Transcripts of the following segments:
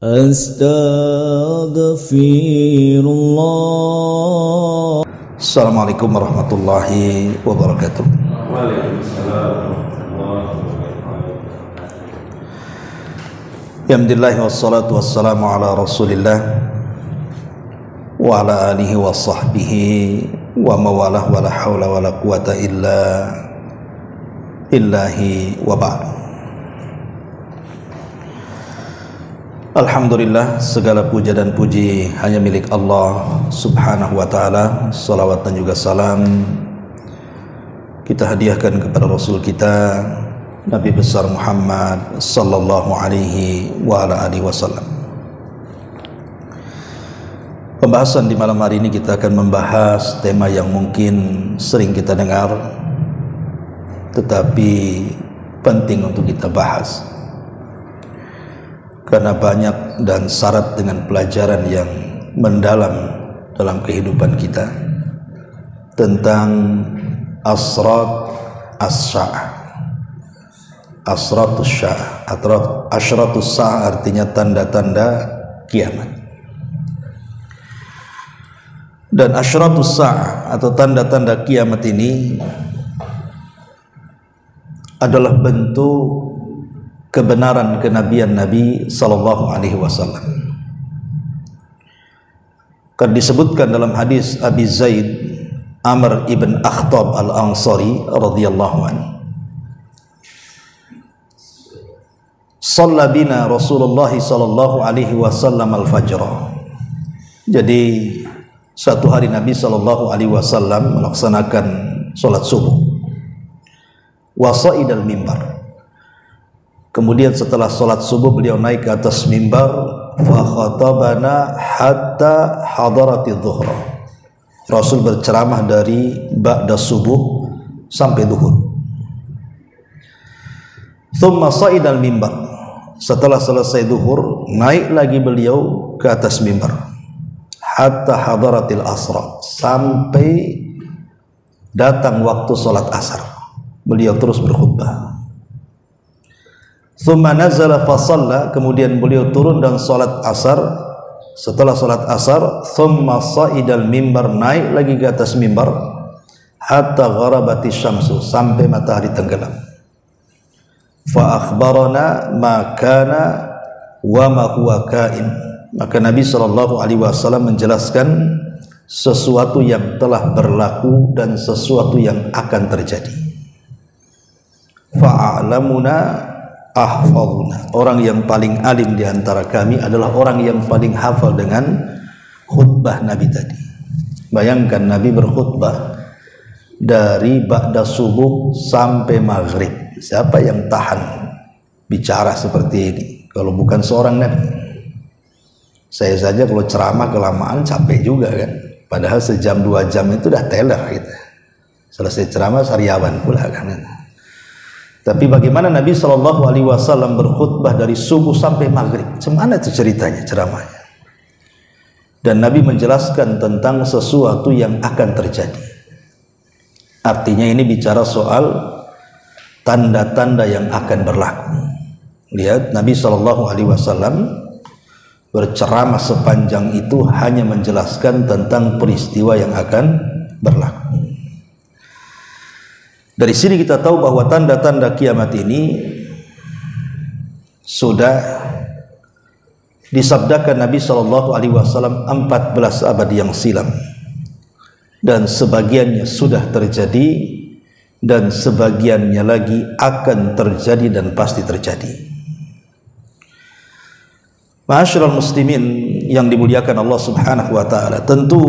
Astaghfirullah. Assalamualaikum warahmatullahi wabarakatuh. Waalaikumsalam warahmatullahi wabarakatuh. Alhamdulillah wassalatu wassalamu ala Rasulillah wa ala alihi wa sahbihi wa mawalah wa la hawla wa la quwata illa billahi wa ba'd. Alhamdulillah, segala puja dan puji hanya milik Allah subhanahu wa ta'ala. Salawat dan juga salam kita hadiahkan kepada Rasul kita Nabi besar Muhammad sallallahu alaihi wa ala alihi wasallam. Pembahasan di malam hari ini kita akan membahas tema yang mungkin sering kita dengar tetapi penting untuk kita bahas karena banyak dan syarat dengan pelajaran yang mendalam dalam kehidupan kita tentang asrat as-sa'ah. Asratus sya'ah atau asyratus sa'ah artinya tanda-tanda kiamat. Dan asyratus sa'ah atau tanda-tanda kiamat ini adalah bentuk kebenaran kenabian Nabi sallallahu alaihi wasallam. Kan disebutkan dalam hadis Abi Zaid Amr ibn Akhtab al-Ansari radhiyallahu anhu, shalla bina Rasulullah sallallahu alaihi wasallam al-fajr. Jadi satu hari Nabi sallallahu alaihi wasallam melaksanakan salat subuh. Wa sa'idal mimbar. Kemudian setelah salat subuh beliau naik ke atas mimbar, fa khatabana hatta hadaratiz zuhra. Rasul berceramah dari ba'da subuh sampai zuhur. Thumma sa'idal mimbar. Setelah selesai zuhur, naik lagi beliau ke atas mimbar hatta hadaratil asra, sampai datang waktu salat asar. Beliau terus berkhutbah. Thumma nazala fa shalla, kemudian beliau turun dan salat asar. Setelah salat asar, thumma sa'idal mimbar, naik lagi ke atas mimbar hatta gharabati syamsu, sampai matahari tenggelam. Fa akhbarana ma kana wa ma huwa kain. Maka Nabi sallallahu alaihi wasallam menjelaskan sesuatu yang telah berlaku dan sesuatu yang akan terjadi. Fa'alamuna ahfaduna, orang yang paling alim di antara kami adalah orang yang paling hafal dengan khutbah Nabi tadi. Bayangkan Nabi berkhutbah dari ba'da subuh sampai maghrib. Siapa yang tahan bicara seperti ini kalau bukan seorang Nabi? Saya saja kalau ceramah kelamaan capek juga kan, padahal sejam 2 jam itu dah teler gitu. Selesai ceramah sariawan pula kan. Tapi bagaimana Nabi Shallallahu Alaihi Wasallam berkhutbah dari subuh sampai maghrib? Semana itu ceritanya, ceramahnya. Dan Nabi menjelaskan tentang sesuatu yang akan terjadi. Artinya ini bicara soal tanda-tanda yang akan berlaku. Lihat, Nabi Shallallahu Alaihi Wasallam berceramah sepanjang itu hanya menjelaskan tentang peristiwa yang akan berlaku. Dari sini kita tahu bahwa tanda-tanda kiamat ini sudah disabdakan Nabi Shallallahu Alaihi Wasallam 14 abad yang silam, dan sebagiannya sudah terjadi dan sebagiannya lagi akan terjadi dan pasti terjadi. Ma'asyiral muslimin yang dimuliakan Allah Subhanahu wa taala, tentu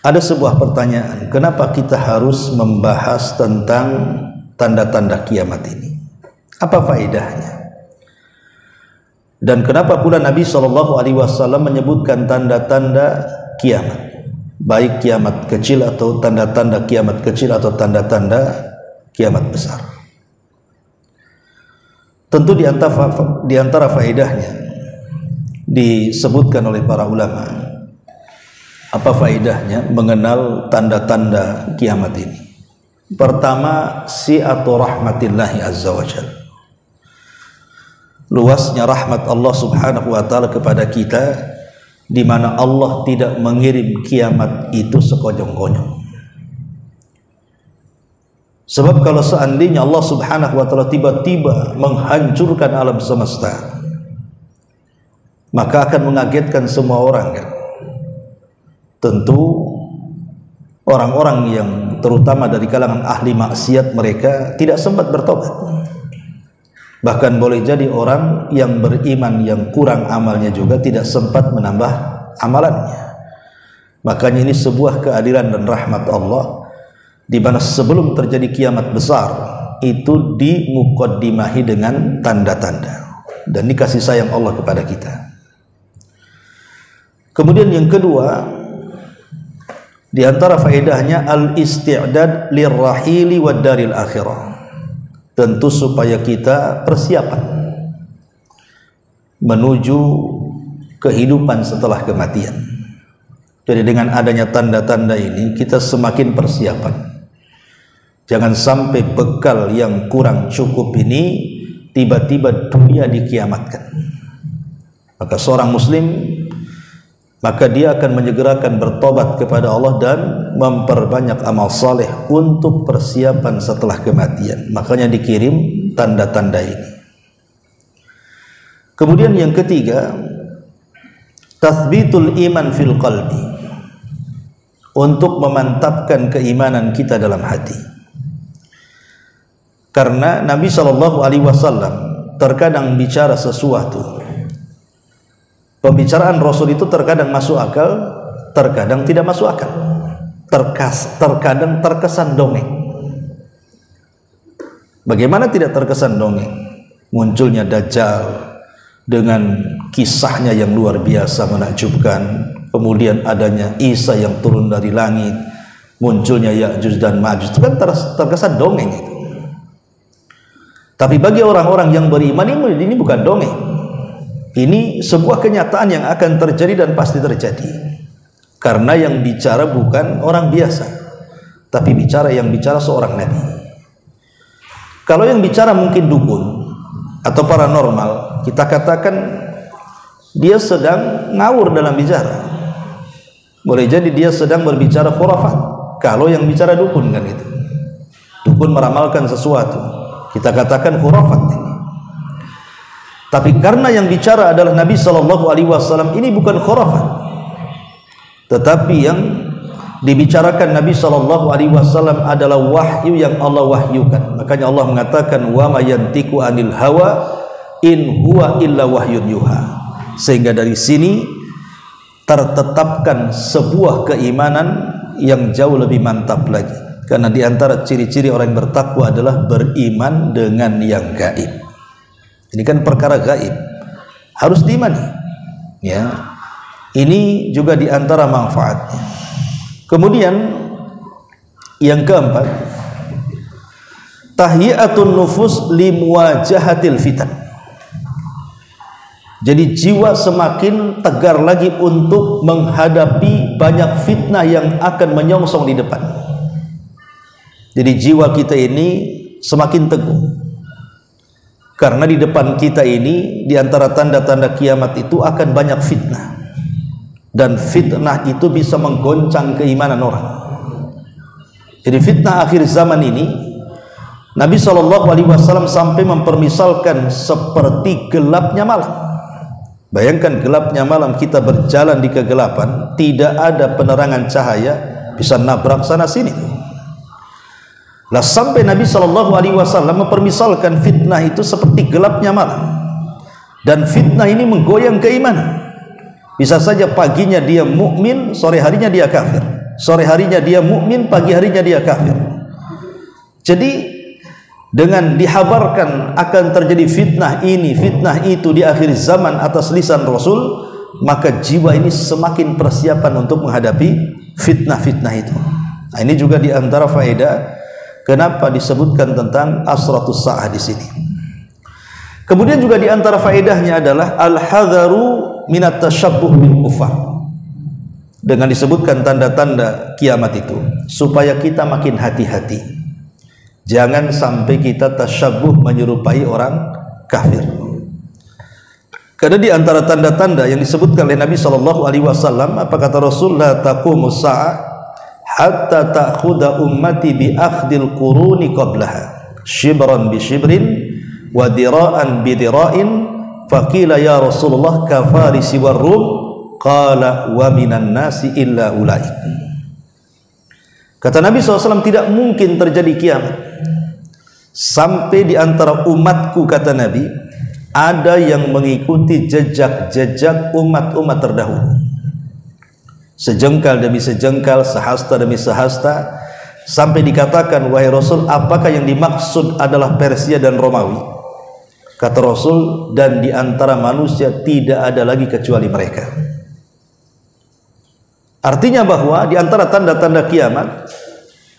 ada sebuah pertanyaan, kenapa kita harus membahas tentang tanda-tanda kiamat ini? Apa faedahnya? Dan kenapa pula Nabi SAW menyebutkan tanda-tanda kiamat, baik kiamat kecil atau tanda-tanda kiamat kecil atau tanda-tanda kiamat besar? Tentu di antara faedahnya disebutkan oleh para ulama. Apa faedahnya mengenal tanda-tanda kiamat ini? Pertama, si'atu rahmatillahi azza wa jalla. luasnya rahmat Allah Subhanahu wa taala kepada kita, di mana Allah tidak mengirim kiamat itu sekonyong-konyong. Sebab kalau seandainya Allah Subhanahu wa taala tiba-tiba menghancurkan alam semesta, maka akan mengagetkan semua orang kan. Tentu orang-orang yang terutama dari kalangan ahli maksiat, mereka tidak sempat bertobat. Bahkan boleh jadi orang yang beriman yang kurang amalnya juga tidak sempat menambah amalannya. Makanya ini sebuah keadilan dan rahmat Allah, di mana sebelum terjadi kiamat besar itu dimukaddimahi dengan tanda-tanda, dan ini kasih sayang Allah kepada kita. Kemudian yang kedua, di antara faedahnya al-isti'dad lirrahili wad daril akhirah. Tentu supaya kita persiapan menuju kehidupan setelah kematian. Jadi dengan adanya tanda-tanda ini kita semakin persiapan. Jangan sampai bekal yang kurang cukup ini tiba-tiba dunia dikiamatkan. Maka seorang muslim, maka dia akan menyegerakan bertobat kepada Allah dan memperbanyak amal saleh untuk persiapan setelah kematian. Makanya dikirim tanda-tanda ini. Kemudian yang ketiga, tathbitul iman fil qalbi, untuk memantapkan keimanan kita dalam hati. Karena Nabi SAW terkadang bicara sesuatu, pembicaraan Rasul itu terkadang masuk akal, terkadang tidak masuk akal, terkadang terkesan dongeng. Bagaimana tidak terkesan dongeng? Munculnya Dajjal dengan kisahnya yang luar biasa menakjubkan, kemudian adanya Isa yang turun dari langit, munculnya Ya'juj dan Ma'juj, itu kan terkesan dongeng itu. Tapi bagi orang-orang yang beriman ini bukan dongeng. Ini sebuah kenyataan yang akan terjadi dan pasti terjadi. Karena yang bicara bukan orang biasa, tapi yang bicara seorang nabi. Kalau yang bicara mungkin dukun atau paranormal, kita katakan dia sedang ngawur dalam bicara. Boleh jadi dia sedang berbicara khurafat. Kalau yang bicara dukun kan itu, dukun meramalkan sesuatu, kita katakan khurafat ini. Tapi karena yang bicara adalah Nabi SAW, ini bukan khurafat, tetapi yang dibicarakan Nabi SAW adalah wahyu yang Allah wahyukan. Makanya Allah mengatakan wa ma yantiqu anil hawa in huwa illa wahyun yuha. Sehingga dari sini tertetapkan sebuah keimanan yang jauh lebih mantap lagi. Karena di antara ciri-ciri orang yang bertakwa adalah beriman dengan yang gaib. Ini kan perkara gaib, harus diimani. Ya, ini juga di antara manfaatnya. Kemudian yang keempat, tahiyatun nufus limuwajahatil fitan. Jadi jiwa semakin tegar lagi untuk menghadapi banyak fitnah yang akan menyongsong di depan. Jadi jiwa kita ini semakin teguh, karena di depan kita ini, di antara tanda-tanda kiamat itu akan banyak fitnah, dan fitnah itu bisa menggoncang keimanan orang. Jadi fitnah akhir zaman ini, Nabi SAW sampai mempermisalkan seperti gelapnya malam. Bayangkan gelapnya malam, kita berjalan di kegelapan, tidak ada penerangan cahaya, bisa nabrak sana sini. Lah sampai Nabi SAW mempermisalkan fitnah itu seperti gelapnya malam, dan fitnah ini menggoyang keimanan. Bisa saja paginya dia mukmin, sore harinya dia kafir. Sore harinya dia mukmin, pagi harinya dia kafir. Jadi dengan dihabarkan akan terjadi fitnah ini, fitnah itu di akhir zaman atas lisan Rasul, maka jiwa ini semakin persiapan untuk menghadapi fitnah-fitnah itu. Nah, ini juga di antara faedah kenapa disebutkan tentang asratus sa'ah di sini. Kemudian juga di antara faedahnya adalah al-hadharu minat tasyabbuh bil kufar. Dengan disebutkan tanda-tanda kiamat itu supaya kita makin hati-hati. Jangan sampai kita tasyabbuh menyerupai orang kafir. Karena di antara tanda-tanda yang disebutkan oleh Nabi SAW, apa kata Rasul? La taqumus sa'ah hatta ta'khudha ummati bi akhdil quruni qablaha shibran bi shibrin wa dira'an bi dira'in. Faqila ya Rasulullah kafarisi war rum, qala wa minan nasi illa ulaik. Kata Nabi SAW, tidak mungkin terjadi kiamat sampai di antara umatku, kata Nabi, ada yang mengikuti jejak-jejak umat-umat terdahulu, sejengkal demi sejengkal, sehasta demi sehasta, sampai dikatakan, wahai Rasul, apakah yang dimaksud adalah Persia dan Romawi? Kata Rasul, dan di antara manusia tidak ada lagi kecuali mereka. Artinya bahwa di antara tanda-tanda kiamat,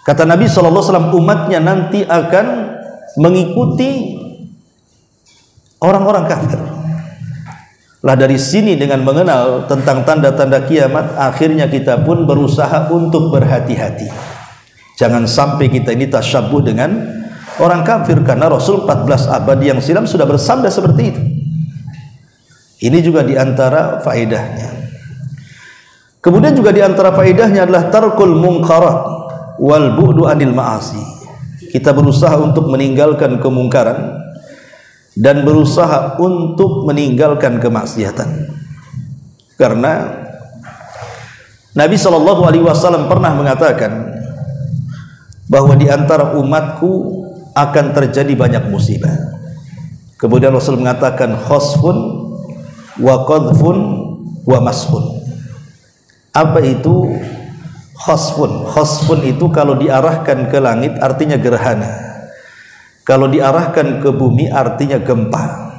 kata Nabi SAW, umatnya nanti akan mengikuti orang-orang kafir. Lah dari sini, dengan mengenal tentang tanda-tanda kiamat, akhirnya kita pun berusaha untuk berhati-hati. Jangan sampai kita ini tasyabbuh dengan orang kafir, karena Rasul 14 abad yang silam sudah bersabda seperti itu. Ini juga diantara faedahnya. Kemudian juga diantara faedahnya adalah tarkul munkarat wal bu'du anil ma'asi. Kita berusaha untuk meninggalkan kemungkaran dan berusaha untuk meninggalkan kemaksiatan. Karena Nabi SAW pernah mengatakan bahwa di antara umatku akan terjadi banyak musibah. Kemudian Rasul mengatakan khosfun wa qadhfun wa mashun. Apa itu khosfun? Khosfun itu kalau diarahkan ke langit artinya gerhana, kalau diarahkan ke bumi artinya gempa,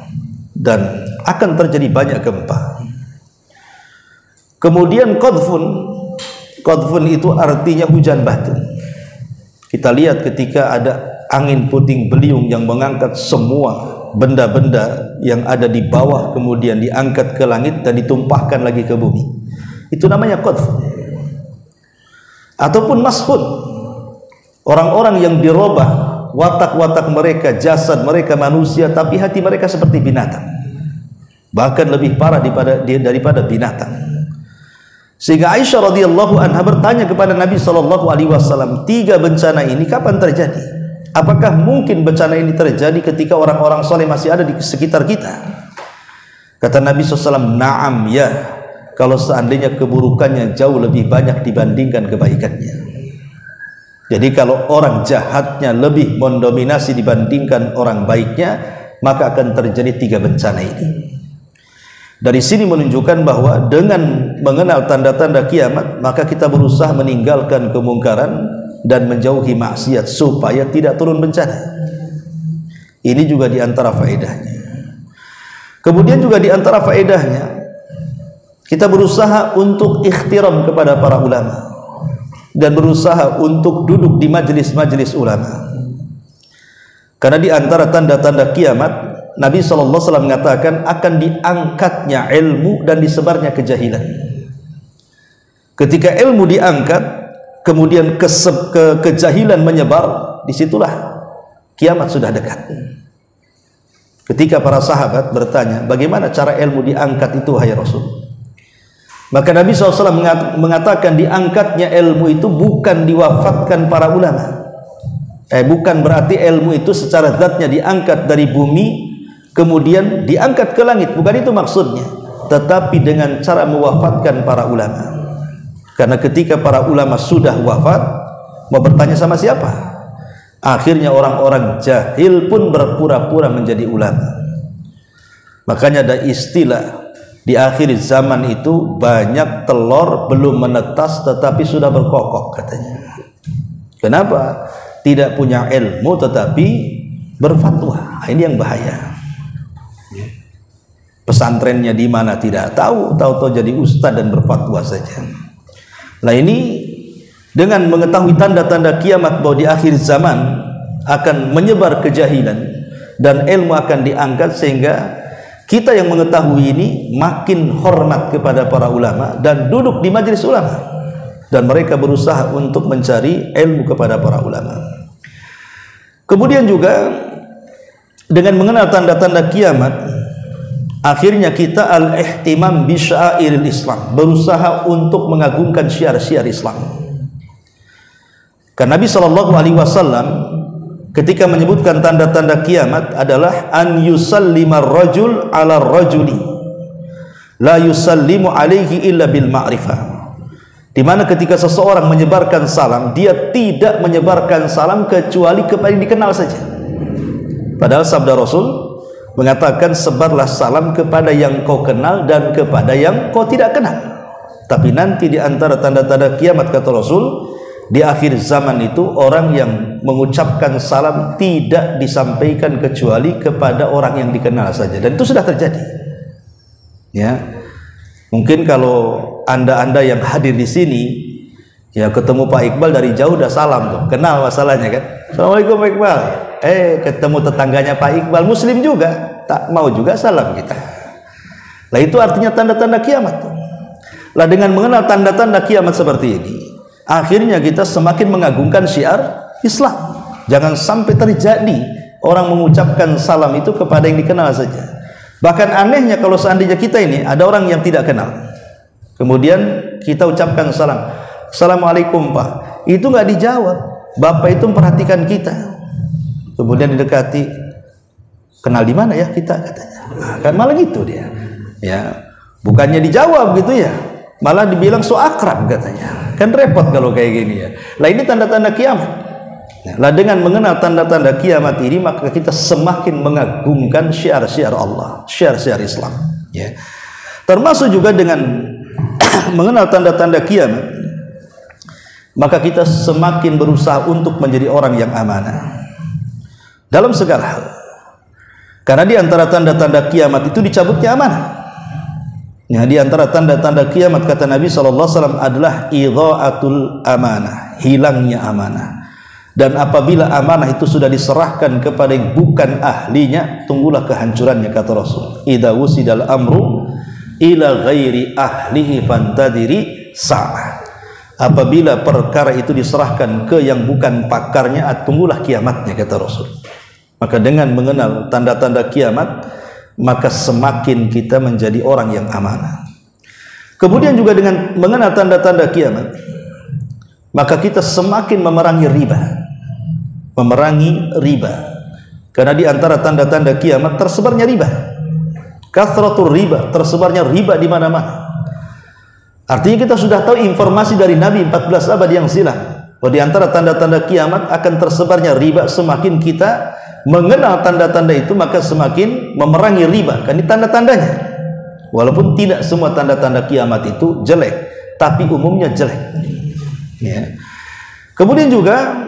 dan akan terjadi banyak gempa. Kemudian qadhfun itu artinya hujan batu. Kita lihat ketika ada angin puting beliung yang mengangkat semua benda-benda yang ada di bawah, kemudian diangkat ke langit dan ditumpahkan lagi ke bumi, itu namanya qadhfun. Ataupun mashun, orang-orang yang dirubah watak-watak mereka, jasad mereka manusia, tapi hati mereka seperti binatang, bahkan lebih parah daripada binatang. Sehingga Aisyah radhiyallahu anha bertanya kepada Nabi SAW, 3 bencana ini kapan terjadi? Apakah mungkin bencana ini terjadi ketika orang-orang soleh masih ada di sekitar kita? Kata Nabi SAW, na'am, ya, kalau seandainya keburukannya jauh lebih banyak dibandingkan kebaikannya. Jadi kalau orang jahatnya lebih mendominasi dibandingkan orang baiknya, maka akan terjadi 3 bencana ini. Dari sini menunjukkan bahwa dengan mengenal tanda-tanda kiamat, maka kita berusaha meninggalkan kemungkaran dan menjauhi maksiat supaya tidak turun bencana. Ini juga diantara faedahnya. Kemudian juga diantara faedahnya, kita berusaha untuk ikhtiram kepada para ulama dan berusaha untuk duduk di majelis-majelis ulama. Karena di antara tanda-tanda kiamat, Nabi SAW mengatakan akan diangkatnya ilmu dan disebarnya kejahilan. Ketika ilmu diangkat, kemudian kejahilan menyebar, disitulah kiamat sudah dekat. Ketika para sahabat bertanya, bagaimana cara ilmu diangkat itu, wahai Rasul? Maka Nabi SAW mengatakan diangkatnya ilmu itu bukan diwafatkan para ulama. Bukan berarti ilmu itu secara zatnya diangkat dari bumi kemudian diangkat ke langit, bukan itu maksudnya, tetapi dengan cara mewafatkan para ulama. Karena ketika para ulama sudah wafat, mau bertanya sama siapa? Akhirnya orang-orang jahil pun berpura-pura menjadi ulama. Makanya ada istilah di akhir zaman itu, banyak telur belum menetas tetapi sudah berkokok, katanya. Kenapa? Tidak punya ilmu tetapi berfatwa. Ini yang bahaya. Pesantrennya di mana tidak tahu, tahu-tahu jadi ustaz dan berfatwa saja. Nah, ini dengan mengetahui tanda-tanda kiamat bahwa di akhir zaman akan menyebar kejahilan dan ilmu akan diangkat, sehingga kita yang mengetahui ini makin hormat kepada para ulama dan duduk di majelis ulama, dan mereka berusaha untuk mencari ilmu kepada para ulama. Kemudian juga dengan mengenal tanda-tanda kiamat, akhirnya kita al-ihtimam bi syairil Islam, berusaha untuk mengagungkan syiar-syiar Islam. Karena Nabi SAW ketika menyebutkan tanda-tanda kiamat adalah an yusallima rajul ala rajuli la yusallimu alaihi illa bil ma'rifah, di mana ketika seseorang menyebarkan salam, dia tidak menyebarkan salam kecuali kepada yang dikenal saja. Padahal sabda Rasul mengatakan sebarlah salam kepada yang kau kenal dan kepada yang kau tidak kenal. Tapi nanti di antara tanda-tanda kiamat, kata Rasul, di akhir zaman itu orang yang mengucapkan salam tidak disampaikan kecuali kepada orang yang dikenal saja, dan itu sudah terjadi. Ya, mungkin kalau anda yang hadir di sini, ya ketemu Pak Iqbal dari jauh udah salam tuh, kenal masalahnya kan. Assalamualaikum Pak Iqbal. Ketemu tetangganya Pak Iqbal Muslim juga, tak mau juga salam kita. Lah itu artinya tanda-tanda kiamat tuh. Lah dengan mengenal tanda-tanda kiamat seperti ini, akhirnya kita semakin mengagungkan syiar Islam. Jangan sampai terjadi orang mengucapkan salam itu kepada yang dikenal saja. Bahkan anehnya kalau seandainya kita ini ada orang yang tidak kenal, kemudian kita ucapkan salam, Assalamualaikum Pak, itu nggak dijawab. Bapak itu memperhatikan kita, kemudian didekati, kenal di mana ya kita, katanya. Nah, kan malah gitu dia, ya bukannya dijawab gitu ya, malah dibilang so akrab katanya. Kan repot kalau kayak gini ya. Lah ini tanda-tanda kiamat. Lah dengan mengenal tanda-tanda kiamat ini, maka kita semakin mengagungkan syiar-syiar Allah, syiar-syiar Islam, ya. Termasuk juga dengan mengenal tanda-tanda kiamat, maka kita semakin berusaha untuk menjadi orang yang amanah dalam segala hal. Karena di antara tanda-tanda kiamat itu dicabutnya amanah. Ya, di antara tanda-tanda kiamat, kata Nabi SAW, adalah idha'atul amanah, hilangnya amanah. Dan apabila amanah itu sudah diserahkan kepada yang bukan ahlinya, tunggulah kehancurannya, kata Rasul. Idza wusidal amru ila ghairi ahlihi fantadiri sa'ah. Apabila perkara itu diserahkan ke yang bukan pakarnya, tunggulah kiamatnya, kata Rasul. Maka dengan mengenal tanda-tanda kiamat, maka semakin kita menjadi orang yang amanah. Kemudian juga dengan mengenal tanda-tanda kiamat, maka kita semakin memerangi riba. Memerangi riba. Karena di antara tanda-tanda kiamat tersebarnya riba. Kathratul riba, tersebarnya riba di mana-mana. Artinya kita sudah tahu informasi dari Nabi 14 abad yang silam, bahwa di antara tanda-tanda kiamat akan tersebarnya riba. Semakin kita mengenal tanda-tanda itu, maka semakin memerangi riba. Kan ini tanda-tandanya. Walaupun tidak semua tanda-tanda kiamat itu jelek, tapi umumnya jelek. Ya. Kemudian juga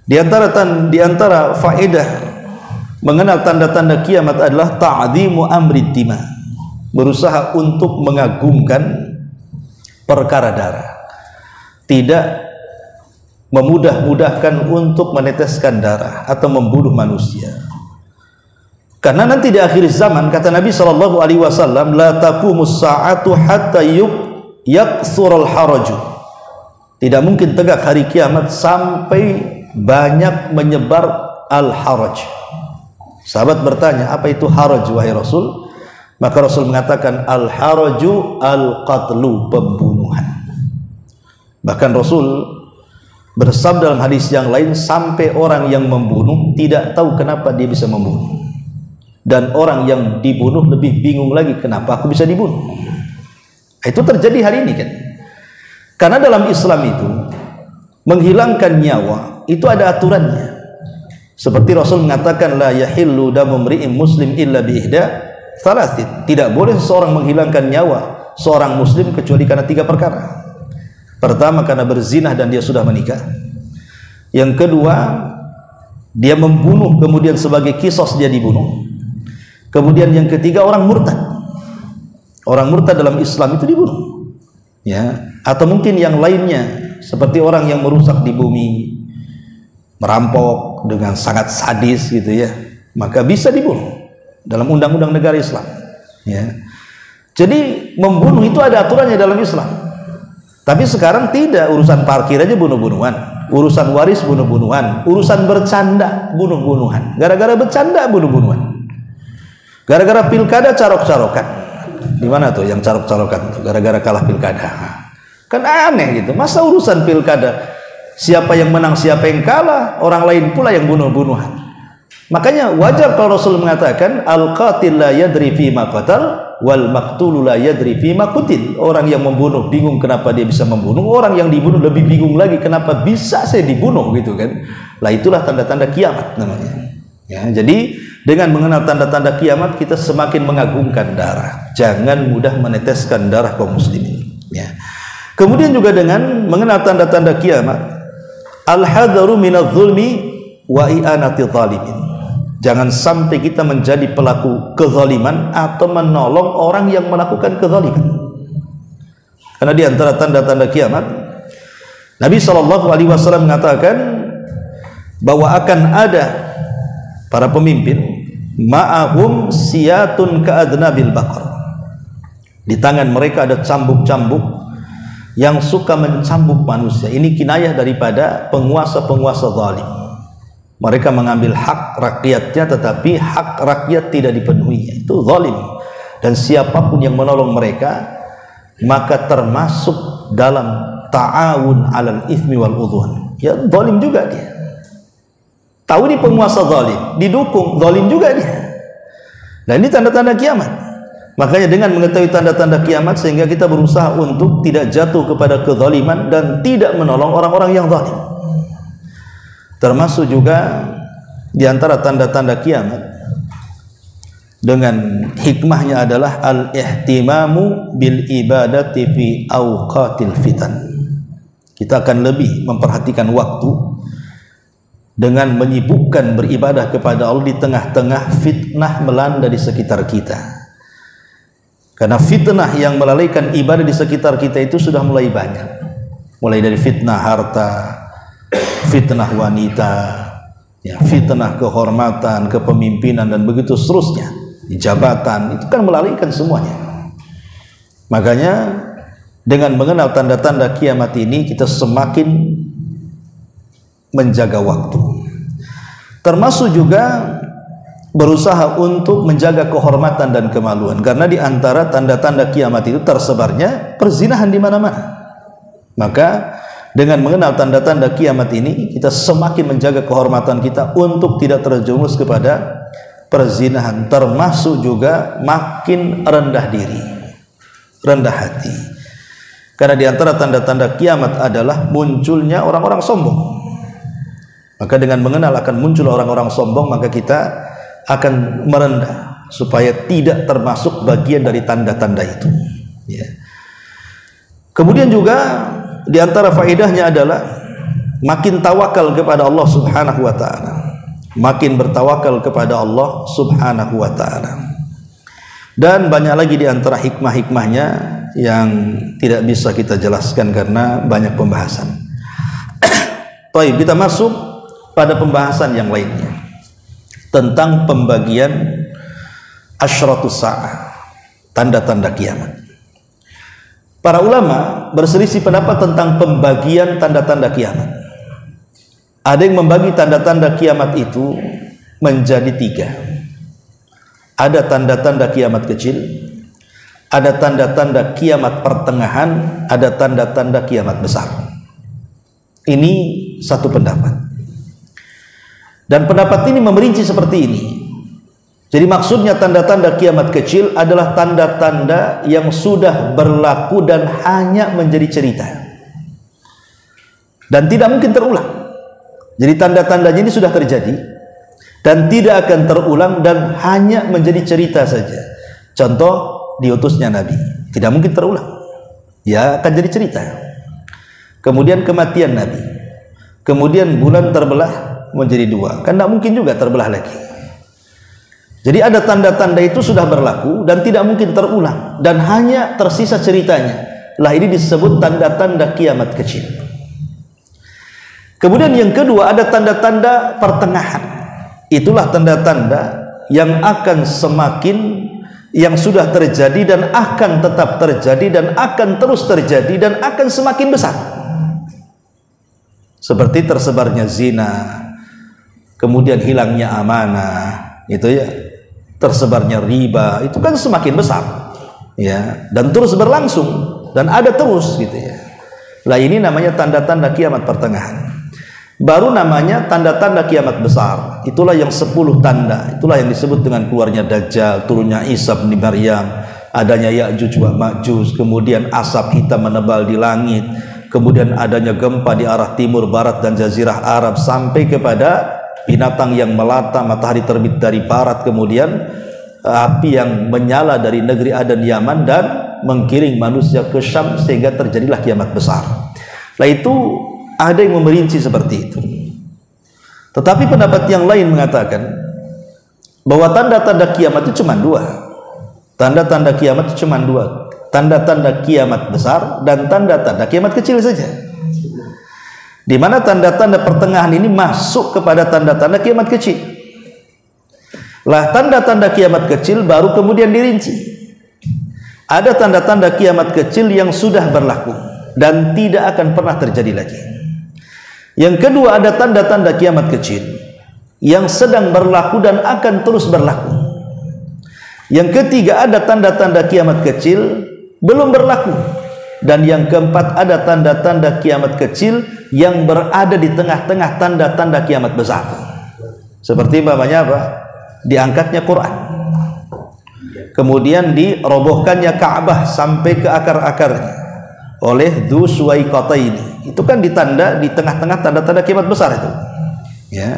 di antara faedah mengenal tanda-tanda kiamat adalah ta'dhimu amrid dima, berusaha untuk mengagungkan perkara darah, tidak memudah-mudahkan untuk meneteskan darah atau membunuh manusia. Karena nanti di akhir zaman, kata Nabi SAW, la taqumus sa'atu hatta yaksurul haraju. Tidak mungkin tegak hari kiamat sampai banyak menyebar al-haraj. Sahabat bertanya, apa itu haraj wahai Rasul? Maka Rasul mengatakan, al-haraju al-qatlu, pembunuhan. Bahkan Rasul bersabda dalam hadis yang lain, sampai orang yang membunuh tidak tahu kenapa dia bisa membunuh, dan orang yang dibunuh lebih bingung lagi, kenapa aku bisa dibunuh. Itu terjadi hari ini kan. Karena dalam Islam itu menghilangkan nyawa itu ada aturannya. Seperti Rasul mengatakan, la yahillu damu mri'in muslim illa bi ihda thalathin. Tidak boleh seseorang menghilangkan nyawa seorang muslim kecuali karena 3 perkara. Pertama, karena berzinah dan dia sudah menikah. Yang kedua, dia membunuh kemudian sebagai kisos dia dibunuh. Kemudian yang ketiga, orang murtad. Orang murtad dalam Islam itu dibunuh. Ya, atau mungkin yang lainnya, seperti orang yang merusak di bumi, merampok dengan sangat sadis gitu ya, maka bisa dibunuh dalam undang-undang negara Islam. Ya. Jadi membunuh itu ada aturannya dalam Islam. Tapi sekarang tidak, urusan parkir aja bunuh-bunuhan, urusan waris bunuh-bunuhan, urusan bercanda bunuh-bunuhan, gara-gara bercanda bunuh-bunuhan. Gara-gara pilkada carok-carokan. Di mana tuh yang carok-carokan? Gara-gara kalah pilkada. Kan aneh gitu. Masa urusan pilkada siapa yang menang, siapa yang kalah, orang lain pula yang bunuh-bunuhan. Makanya wajar kalau Rasul mengatakan al-qatil la yadri fi ma qatal wal maqtul la yadri fi ma qutil. Orang yang membunuh bingung kenapa dia bisa membunuh, orang yang dibunuh lebih bingung lagi kenapa bisa saya dibunuh gitu kan. Lah itulah tanda-tanda kiamat namanya. Ya, jadi dengan mengenal tanda-tanda kiamat kita semakin mengagungkan darah. Jangan mudah meneteskan darah kaum muslimin. Ya. Kemudian juga dengan mengenal tanda-tanda kiamat, al-hadaru minadz-zulmi wa i'anati dzalimin. Jangan sampai kita menjadi pelaku kezaliman atau menolong orang yang melakukan kezaliman. Karena di antara tanda-tanda kiamat, Nabi SAW mengatakan bahwa akan ada para pemimpin ma'ahum siyatun ka'adnabil baqar. Di tangan mereka ada cambuk-cambuk yang suka mencambuk manusia. Ini kinayah daripada penguasa-penguasa zalim. Mereka mengambil hak rakyatnya, tetapi hak rakyat tidak dipenuhi. Itu zalim. Dan siapapun yang menolong mereka, maka termasuk dalam ta'awun 'alal itsmi wal 'udwan. Ya, zalim juga dia. Tahu ini penguasa zalim, didukung zalim juga dia. Nah, ini tanda-tanda kiamat. Makanya dengan mengetahui tanda-tanda kiamat, sehingga kita berusaha untuk tidak jatuh kepada kezaliman dan tidak menolong orang-orang yang zalim. Termasuk juga di antara tanda-tanda kiamat dengan hikmahnya adalah al-ihtimamu bil ibadati fi awqatil fitan. Kita akan lebih memperhatikan waktu dengan menyibukkan beribadah kepada Allah di tengah-tengah fitnah melanda di sekitar kita. Karena fitnah yang melalaikan ibadah di sekitar kita itu sudah mulai banyak. Mulai dari fitnah harta, fitnah wanita, ya, fitnah kehormatan, kepemimpinan dan begitu seterusnya. Di jabatan itu kan melalaikan semuanya. Makanya dengan mengenal tanda-tanda kiamat ini kita semakin menjaga waktu. Termasuk juga berusaha untuk menjaga kehormatan dan kemaluan, karena di antara tanda-tanda kiamat itu tersebarnya perzinahan di mana-mana. Maka dengan mengenal tanda-tanda kiamat ini kita semakin menjaga kehormatan kita untuk tidak terjerumus kepada perzinahan, termasuk juga makin rendah diri, rendah hati. Karena di antara tanda-tanda kiamat adalah munculnya orang-orang sombong. Maka dengan mengenal akan muncul orang-orang sombong, maka kita akan merendah supaya tidak termasuk bagian dari tanda-tanda itu. Ya. Kemudian juga di antara faedahnya adalah makin tawakal kepada Allah Subhanahu wa taala. Makin bertawakal kepada Allah Subhanahu wa taala. Dan banyak lagi di antara hikmah-hikmahnya yang tidak bisa kita jelaskan karena banyak pembahasan. Baik, kita masuk pada pembahasan yang lainnya tentang pembagian asyratus sa'ah, tanda-tanda kiamat. Para ulama berselisih pendapat tentang pembagian tanda-tanda kiamat. Ada yang membagi tanda-tanda kiamat itu menjadi 3. Ada tanda-tanda kiamat kecil, ada tanda-tanda kiamat pertengahan, ada tanda-tanda kiamat besar. Ini satu pendapat. Dan pendapat ini memerinci seperti ini. Jadi maksudnya tanda-tanda kiamat kecil adalah tanda-tanda yang sudah berlaku dan hanya menjadi cerita dan tidak mungkin terulang. Jadi tanda-tandanya ini sudah terjadi dan tidak akan terulang dan hanya menjadi cerita saja. Contoh diutusnya Nabi, tidak mungkin terulang, ya akan jadi cerita. Kemudian kematian Nabi, kemudian bulan terbelah menjadi 2, kan tidak mungkin juga terbelah lagi. Jadi ada tanda-tanda itu sudah berlaku dan tidak mungkin terulang dan hanya tersisa ceritanya. Lah ini disebut tanda-tanda kiamat kecil. Kemudian yang kedua ada tanda-tanda pertengahan. Itulah tanda-tanda yang akan semakin, yang sudah terjadi dan akan tetap terjadi dan akan terus terjadi dan akan semakin besar. Seperti tersebarnya zina, kemudian hilangnya amanah, itu ya, tersebarnya riba, itu kan semakin besar, ya, dan terus berlangsung dan ada terus gitu ya. Lah ini namanya tanda-tanda kiamat pertengahan. Baru namanya tanda-tanda kiamat besar. Itulah yang 10 tanda. Itulah yang disebut dengan keluarnya Dajjal, turunnya Isa bin Maryam, adanya Ya'juj wa Ma'juj, kemudian asap hitam menebal di langit, kemudian adanya gempa di arah timur, barat dan jazirah Arab, sampai kepada binatang yang melata, matahari terbit dari barat, kemudian api yang menyala dari negeri Aden Yaman dan menggiring manusia ke Syam, sehingga terjadilah kiamat besar. Lah itu ada yang memerinci seperti itu. Tetapi pendapat yang lain mengatakan bahwa tanda-tanda kiamat itu cuma 2. Tanda-tanda kiamat itu cuma 2. Tanda-tanda kiamat besar dan tanda-tanda kiamat kecil saja. Di mana tanda-tanda pertengahan ini masuk kepada tanda-tanda kiamat kecil. Lah tanda-tanda kiamat kecil baru kemudian dirinci. Ada tanda-tanda kiamat kecil yang sudah berlaku dan tidak akan pernah terjadi lagi. Yang kedua, ada tanda-tanda kiamat kecil yang sedang berlaku dan akan terus berlaku. Yang ketiga, ada tanda-tanda kiamat kecil belum berlaku. Dan yang keempat, ada tanda-tanda kiamat kecil yang berada di tengah-tengah tanda-tanda kiamat besar. Seperti umpamanya apa? Diangkatnya Quran, kemudian dirobohkannya Ka'bah sampai ke akar-akarnya oleh Dzu Suwaikataini. Itu kan ditanda di tengah-tengah tanda-tanda kiamat besar itu, ya.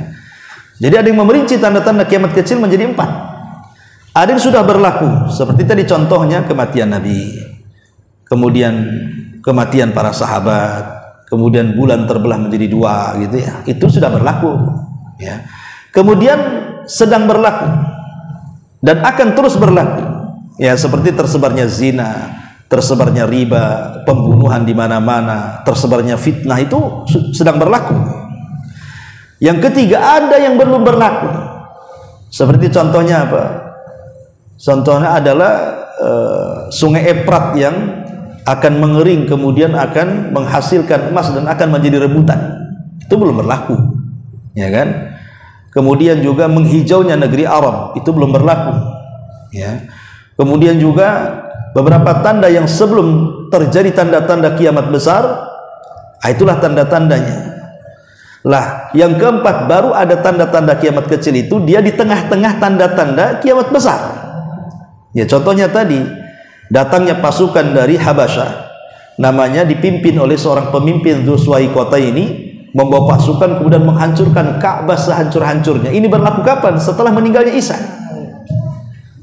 Jadi ada yang memerinci tanda-tanda kiamat kecil menjadi 4. Ada yang sudah berlaku, seperti tadi contohnya kematian Nabi, kemudian kematian para sahabat, kemudian bulan terbelah menjadi 2 gitu ya. Itu sudah berlaku, ya. Kemudian sedang berlaku dan akan terus berlaku, ya, seperti tersebarnya zina, tersebarnya riba, pembunuhan di mana-mana, tersebarnya fitnah, itu sedang berlaku. Yang ketiga, ada yang belum berlaku. Seperti contohnya apa? Contohnya adalah sungai Efrat yang akan mengering, kemudian akan menghasilkan emas dan akan menjadi rebutan. Itu belum berlaku, ya kan? Kemudian juga menghijaunya negeri Arab, itu belum berlaku, ya. Kemudian juga beberapa tanda yang sebelum terjadi tanda-tanda kiamat besar, itulah tanda-tandanya. Lah, yang keempat, baru ada tanda-tanda kiamat kecil itu, dia di tengah-tengah tanda-tanda kiamat besar. Ya, contohnya tadi, datangnya pasukan dari Habasyah, namanya dipimpin oleh seorang pemimpin Dzu Suwaikataini, membawa pasukan kemudian menghancurkan Ka'bah sehancur-hancurnya. Ini berlaku kapan? Setelah meninggalnya Isa.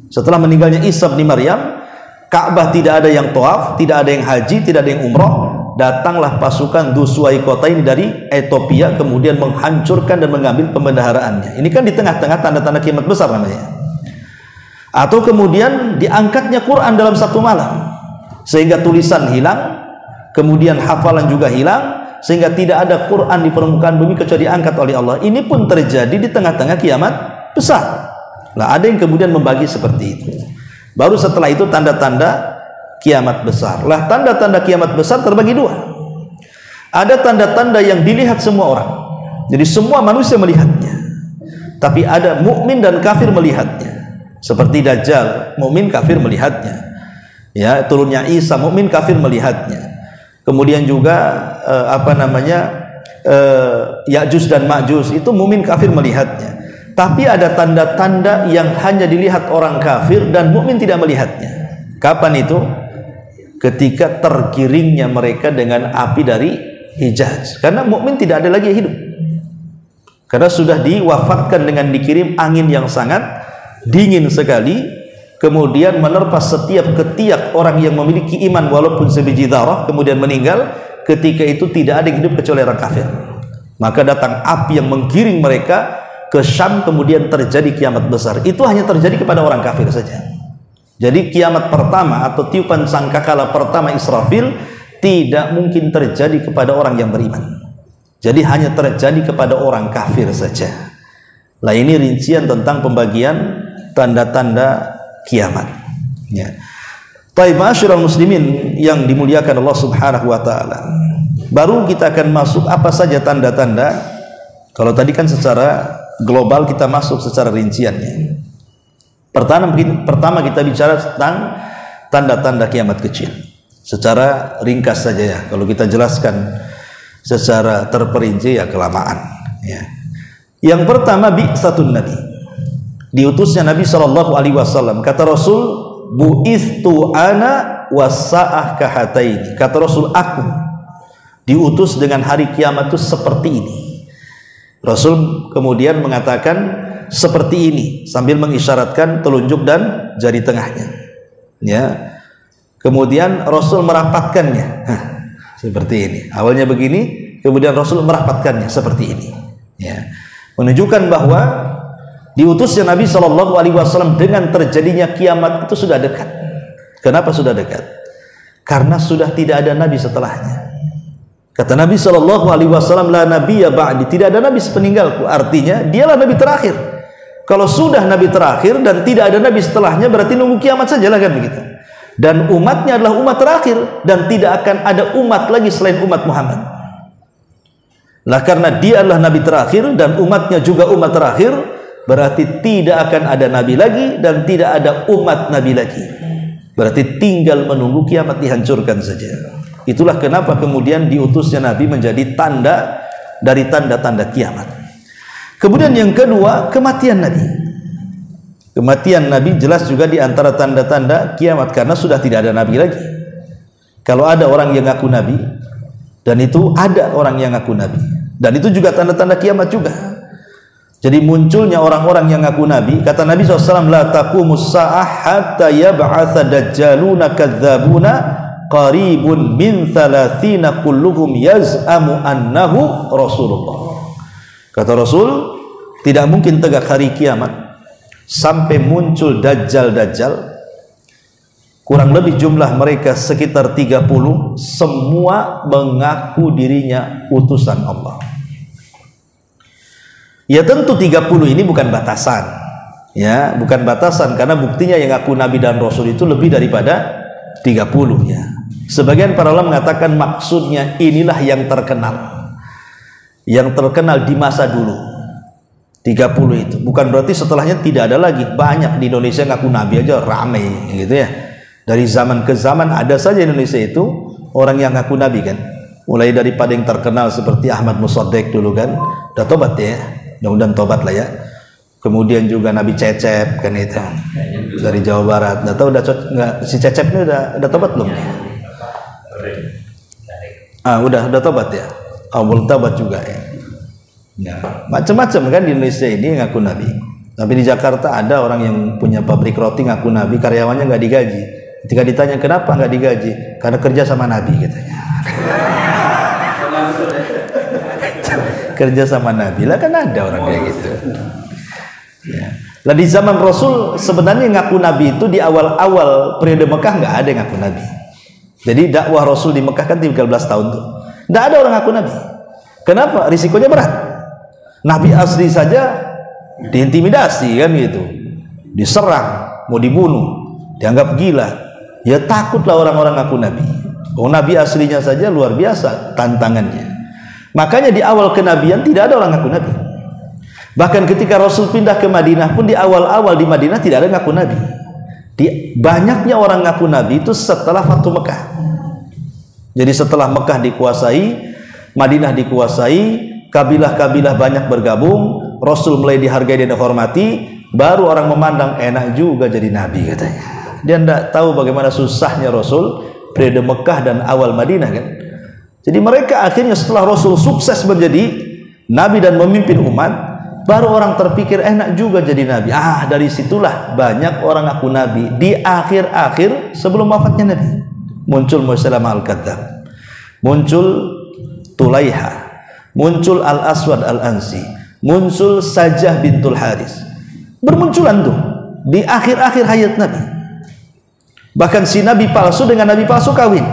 Setelah meninggalnya Isa bin Maryam, Ka'bah tidak ada yang tawaf, tidak ada yang haji, tidak ada yang umroh. Datanglah pasukan Dzu Suwaikataini dari Ethiopia, kemudian menghancurkan dan mengambil pembendaharaannya. Ini kan di tengah-tengah tanda-tanda kiamat besar namanya. Atau kemudian diangkatnya Quran dalam satu malam, sehingga tulisan hilang, kemudian hafalan juga hilang, sehingga tidak ada Quran di permukaan bumi kecuali diangkat oleh Allah. Ini pun terjadi di tengah-tengah kiamat besar. Nah, ada yang kemudian membagi seperti itu. Baru setelah itu tanda-tanda kiamat besar. Lah, tanda-tanda kiamat besar terbagi 2. Ada tanda-tanda yang dilihat semua orang, jadi semua manusia melihatnya. Tapi ada mukmin dan kafir melihatnya. Seperti Dajjal, mukmin kafir melihatnya. Ya, turunnya Isa, mukmin kafir melihatnya. Kemudian juga Ya'juj dan Ma'juj, itu mukmin kafir melihatnya. Tapi ada tanda-tanda yang hanya dilihat orang kafir dan mukmin tidak melihatnya. Kapan itu? Ketika tergiringnya mereka dengan api dari Hijaz. Karena mukmin tidak ada lagi hidup, karena sudah diwafatkan dengan dikirim angin yang sangat dingin sekali, kemudian menerpa setiap ketiak orang yang memiliki iman walaupun sebiji dzarrah, kemudian meninggal. Ketika itu tidak ada yang hidup kecuali orang kafir. Maka datang api yang menggiring mereka ke Syam, kemudian terjadi kiamat besar. Itu hanya terjadi kepada orang kafir saja. Jadi kiamat pertama atau tiupan sangkakala pertama Israfil tidak mungkin terjadi kepada orang yang beriman. Jadi hanya terjadi kepada orang kafir saja. Lah, ini rincian tentang pembagian tanda-tanda kiamat, ya. Baik, ma'asyiral muslimin yang dimuliakan Allah Subhanahu wa taala. Baru kita akan masuk apa saja tanda-tanda. Kalau tadi kan secara global, kita masuk secara rinciannya. Pertama kita bicara tentang tanda-tanda kiamat kecil. Secara ringkas saja ya. Kalau kita jelaskan secara terperinci ya kelamaan. Ya. Yang pertama bi'tsatun Nabi. Diutusnya Nabi SAW. Kata Rasul, bu'ithtu ana wasa'ah kahataini. Kata Rasul, aku diutus dengan hari kiamat itu seperti ini. Rasul kemudian mengatakan seperti ini sambil mengisyaratkan telunjuk dan jari tengahnya. Ya. Kemudian Rasul merapatkannya. Seperti ini. Awalnya begini, kemudian Rasul merapatkannya seperti ini. Ya. Menunjukkan bahwa diutusnya Nabi SAW dengan terjadinya kiamat itu sudah dekat. Kenapa sudah dekat? Karena sudah tidak ada nabi setelahnya. Kata Nabi SAW, la nabiyya ba'di, tidak ada nabi sepeninggalku. Artinya dialah nabi terakhir. Kalau sudah nabi terakhir dan tidak ada nabi setelahnya, berarti nunggu kiamat saja lah kan begitu. Dan umatnya adalah umat terakhir dan tidak akan ada umat lagi selain umat Muhammad. Lah karena dia adalah nabi terakhir dan umatnya juga umat terakhir, berarti tidak akan ada nabi lagi dan tidak ada umat nabi lagi. Berarti tinggal menunggu kiamat dihancurkan saja. Itulah kenapa kemudian diutusnya Nabi menjadi tanda dari tanda-tanda kiamat. Kemudian yang kedua, kematian Nabi. Kematian Nabi jelas juga di antara tanda-tanda kiamat karena sudah tidak ada Nabi lagi. Kalau ada orang yang ngaku Nabi, dan itu ada orang yang ngaku Nabi, dan itu juga tanda-tanda kiamat juga. Jadi munculnya orang-orang yang ngaku Nabi. Kata Nabi SAW, la taqumus sa'ah hatta yab'atha dajjaluna kadzabuna qaribun min 30 kulluhum yaz'amu annahu Rasulullah. Kata Rasul, tidak mungkin tegak hari kiamat sampai muncul dajjal-dajjal. Kurang lebih jumlah mereka sekitar 30, semua mengaku dirinya utusan Allah. Ya tentu 30 ini bukan batasan. Ya, bukan batasan karena buktinya yang ngaku Nabi dan Rasul itu lebih daripada 30 ya. Sebagian para ulama mengatakan maksudnya inilah yang terkenal. Yang terkenal di masa dulu. 30 itu. Bukan berarti setelahnya tidak ada lagi. Banyak di Indonesia ngaku Nabi aja ramai gitu ya. Dari zaman ke zaman ada saja Indonesia itu orang yang ngaku Nabi kan. Mulai daripada yang terkenal seperti Ahmad Musaddiq dulu kan. Udah tobat ya. Mudah-mudahan tobat lah ya. Kemudian juga Nabi Cecep kan itu dari Jawa Barat. Udah tahu si Cecep ini udah tobat belum? Udah tobat ya. Belum tobat juga ya. Ya, macam-macam kan di Indonesia ini ngaku Nabi. Tapi di Jakarta ada orang yang punya pabrik roti ngaku Nabi, karyawannya nggak digaji. Ketika ditanya kenapa nggak digaji, karena kerja sama Nabi katanya. Kerja sama Nabi lah kan ada orang kayak gitu. Ya. Lah di zaman Rasul sebenarnya ngaku Nabi itu di awal-awal periode Mekah nggak ada yang ngaku Nabi. Jadi dakwah Rasul di Mekah kan 13 tahun tuh, nggak ada orang ngaku Nabi. Kenapa? Risikonya berat. Nabi asli saja diintimidasi kan gitu, diserang, mau dibunuh, dianggap gila. Ya takutlah orang-orang ngaku Nabi. Nabi aslinya saja luar biasa tantangannya. Makanya di awal kenabian tidak ada orang ngaku Nabi. Bahkan ketika Rasul pindah ke Madinah pun di awal-awal di Madinah tidak ada ngaku Nabi. Banyaknya orang ngaku Nabi itu setelah Fathu Mekah. Jadi setelah Mekah dikuasai, Madinah dikuasai, kabilah-kabilah banyak bergabung, Rasul mulai dihargai dan dihormati, baru orang memandang enak juga jadi Nabi katanya. Dia tidak tahu bagaimana susahnya Rasul periode Mekah dan awal Madinah kan. Jadi mereka akhirnya setelah Rasul sukses menjadi Nabi dan memimpin umat, baru orang terpikir enak juga jadi Nabi. Dari situlah banyak orang ngaku Nabi di akhir-akhir sebelum wafatnya Nabi. Muncul Musailamah Al-Kadzdzab, muncul Tulaiha, muncul Al-Aswad Al-Ansi, muncul Sajah bintul Haris. Bermunculan tuh di akhir-akhir hayat Nabi. Bahkan si Nabi palsu dengan Nabi palsu kawin.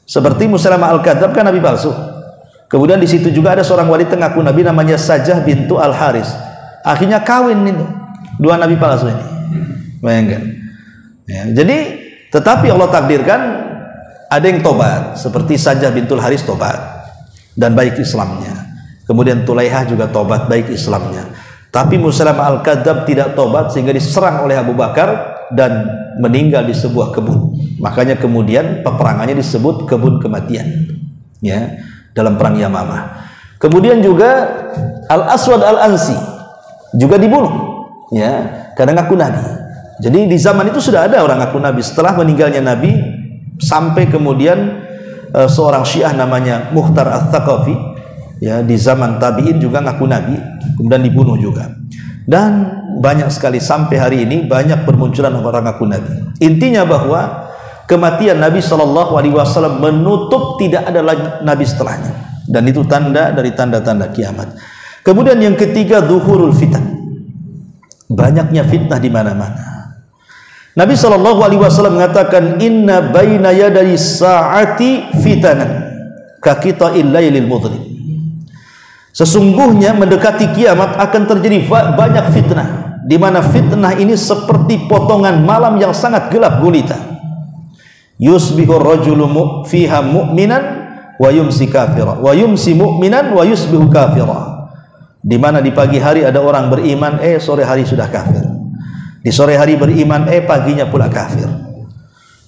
Seperti Musailamah Al-Kadzdzab kan Nabi palsu. Kemudian di situ juga ada seorang wanita ngaku Nabi namanya Sajah bintu Al-Haris. Akhirnya kawin itu dua Nabi palsu ini. Bayangkan. Ya, jadi tetapi Allah takdirkan ada yang tobat, seperti Sajah bintul Haris tobat dan baik Islamnya. Kemudian Tulaihah juga tobat baik Islamnya. Tapi Musailamah Al-Kadzdzab tidak tobat sehingga diserang oleh Abu Bakar dan meninggal di sebuah kebun. Makanya kemudian peperangannya disebut kebun kematian, ya, dalam perang Yamamah. Kemudian juga Al-Aswad Al-Ansi juga dibunuh, ya, karena ngaku Nabi. Jadi di zaman itu sudah ada orang ngaku Nabi. Setelah meninggalnya Nabi, sampai kemudian seorang Syiah namanya Mukhtar Ats-Tsaqafi, ya, di zaman tabi'in juga ngaku Nabi, kemudian dibunuh juga. Dan banyak sekali sampai hari ini banyak bermunculan orang ngaku Nabi. Intinya bahwa kematian Nabi SAW menutup tidak ada lagi Nabi setelahnya, dan itu tanda dari tanda-tanda kiamat. Kemudian yang ketiga, zuhurul fitan, banyaknya fitnah di mana-mana. Nabi SAW mengatakan, inna baina yaday sa'ati fitanan kaqita'il lailil mudlim. Sesungguhnya mendekati kiamat akan terjadi banyak fitnah, di mana fitnah ini seperti potongan malam yang sangat gelap gulita. Yusbihu rajulu fiha mu'minan wa yumsi kafira, wa yumsi mu'minan wa yusbihu kafira. Di mana di pagi hari ada orang beriman, sore hari sudah kafir. Di sore hari beriman, paginya pula kafir.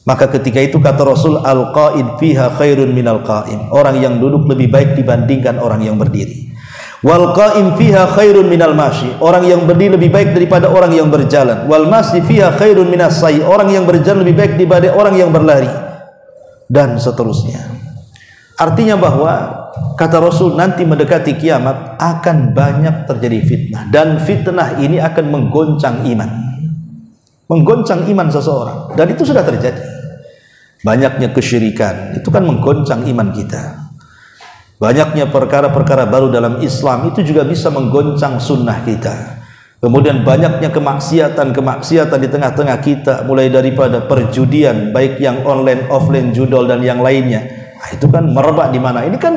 Maka ketika itu kata Rasul, al-qa'id fiha khairun minal qa'im. Orang yang duduk lebih baik dibandingkan orang yang berdiri. Wal qa'im fiha khairun minal mashi. Orang yang berdiri lebih baik daripada orang yang berjalan. Wal mashi fiha khairun minas sa'i. Orang yang berjalan lebih baik daripada orang yang berlari. Dan seterusnya. Artinya bahwa kata Rasul, nanti mendekati kiamat akan banyak terjadi fitnah, dan fitnah ini akan menggoncang iman. Menggoncang iman seseorang, dan itu sudah terjadi. Banyaknya kesyirikan, itu kan menggoncang iman kita. Banyaknya perkara-perkara baru dalam Islam, itu juga bisa menggoncang sunnah kita. Kemudian banyaknya kemaksiatan di tengah-tengah kita, mulai daripada perjudian, baik yang online, offline, judol dan yang lainnya. Nah, itu kan merebak di mana? Ini kan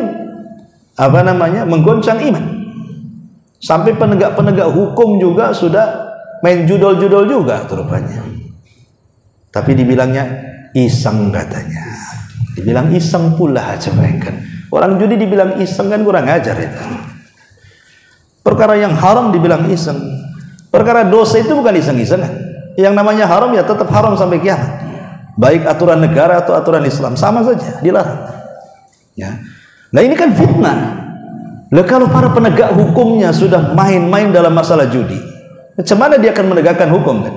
menggoncang iman. Sampai penegak-penegak hukum juga sudah main judol-judol juga rupanya. Tapi dibilangnya iseng katanya. Dibilang iseng pula, coba kan. Orang judi dibilang iseng kan kurang ajar itu. Perkara yang haram dibilang iseng. Perkara dosa itu bukan iseng-isengan. Yang namanya haram ya tetap haram sampai kiamat. Baik aturan negara atau aturan Islam, sama saja, dilarang. Ya. Nah ini kan fitnah. Lah kalau para penegak hukumnya sudah main-main dalam masalah judi, macam mana dia akan menegakkan hukum kan?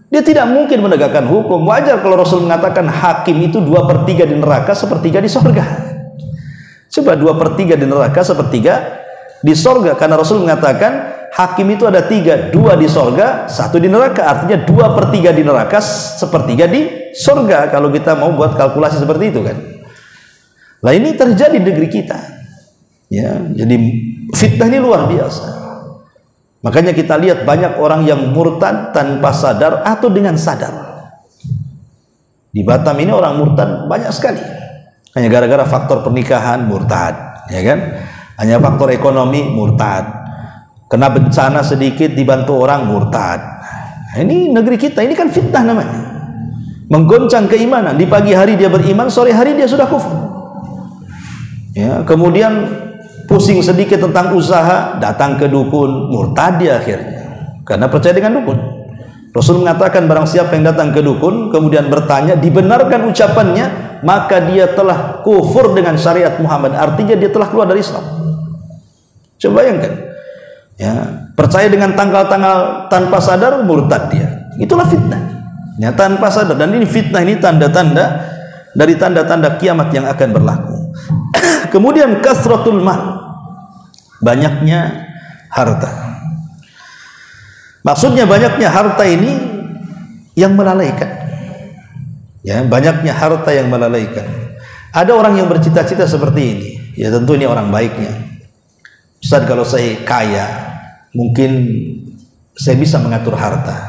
Dia tidak mungkin menegakkan hukum. Wajar kalau Rasul mengatakan hakim itu 2/3 di neraka, 1/3 di sorga. Coba 2/3 di neraka, 1/3 di sorga. Karena Rasul mengatakan hakim itu ada 3, 2 di sorga, 1 di neraka. Artinya 2/3 di neraka, 1/3 di sorga. Kalau kita mau buat kalkulasi seperti itu kan. Nah ini terjadi di negeri kita. Ya, jadi fitnah ini luar biasa. Makanya kita lihat banyak orang yang murtad tanpa sadar atau dengan sadar. Di Batam ini orang murtad banyak sekali. Hanya gara-gara faktor pernikahan murtad, ya kan? Hanya faktor ekonomi murtad. Kena bencana sedikit dibantu orang murtad. Nah, ini negeri kita, ini kan fitnah namanya. Menggoncang keimanan. Di pagi hari dia beriman, sore hari dia sudah kufur. Ya, kemudian pusing sedikit tentang usaha, datang ke dukun, murtad dia akhirnya karena percaya dengan dukun. Rasul mengatakan barang siapa yang datang ke dukun kemudian bertanya, dibenarkan ucapannya, maka dia telah kufur dengan syariat Muhammad. Artinya dia telah keluar dari Islam. Coba bayangkan, ya, percaya dengan tanggal-tanggal tanpa sadar, murtad dia. Itulah fitnah, ya, tanpa sadar. Dan ini fitnah, ini tanda-tanda dari tanda-tanda kiamat yang akan berlaku. Kemudian kasratul mal, banyaknya harta. Maksudnya banyaknya harta ini yang melalaikan. Ya, banyaknya harta yang melalaikan. Ada orang yang bercita-cita seperti ini. Ya tentu ini orang baiknya. Ustaz, kalau saya kaya, mungkin saya bisa mengatur harta.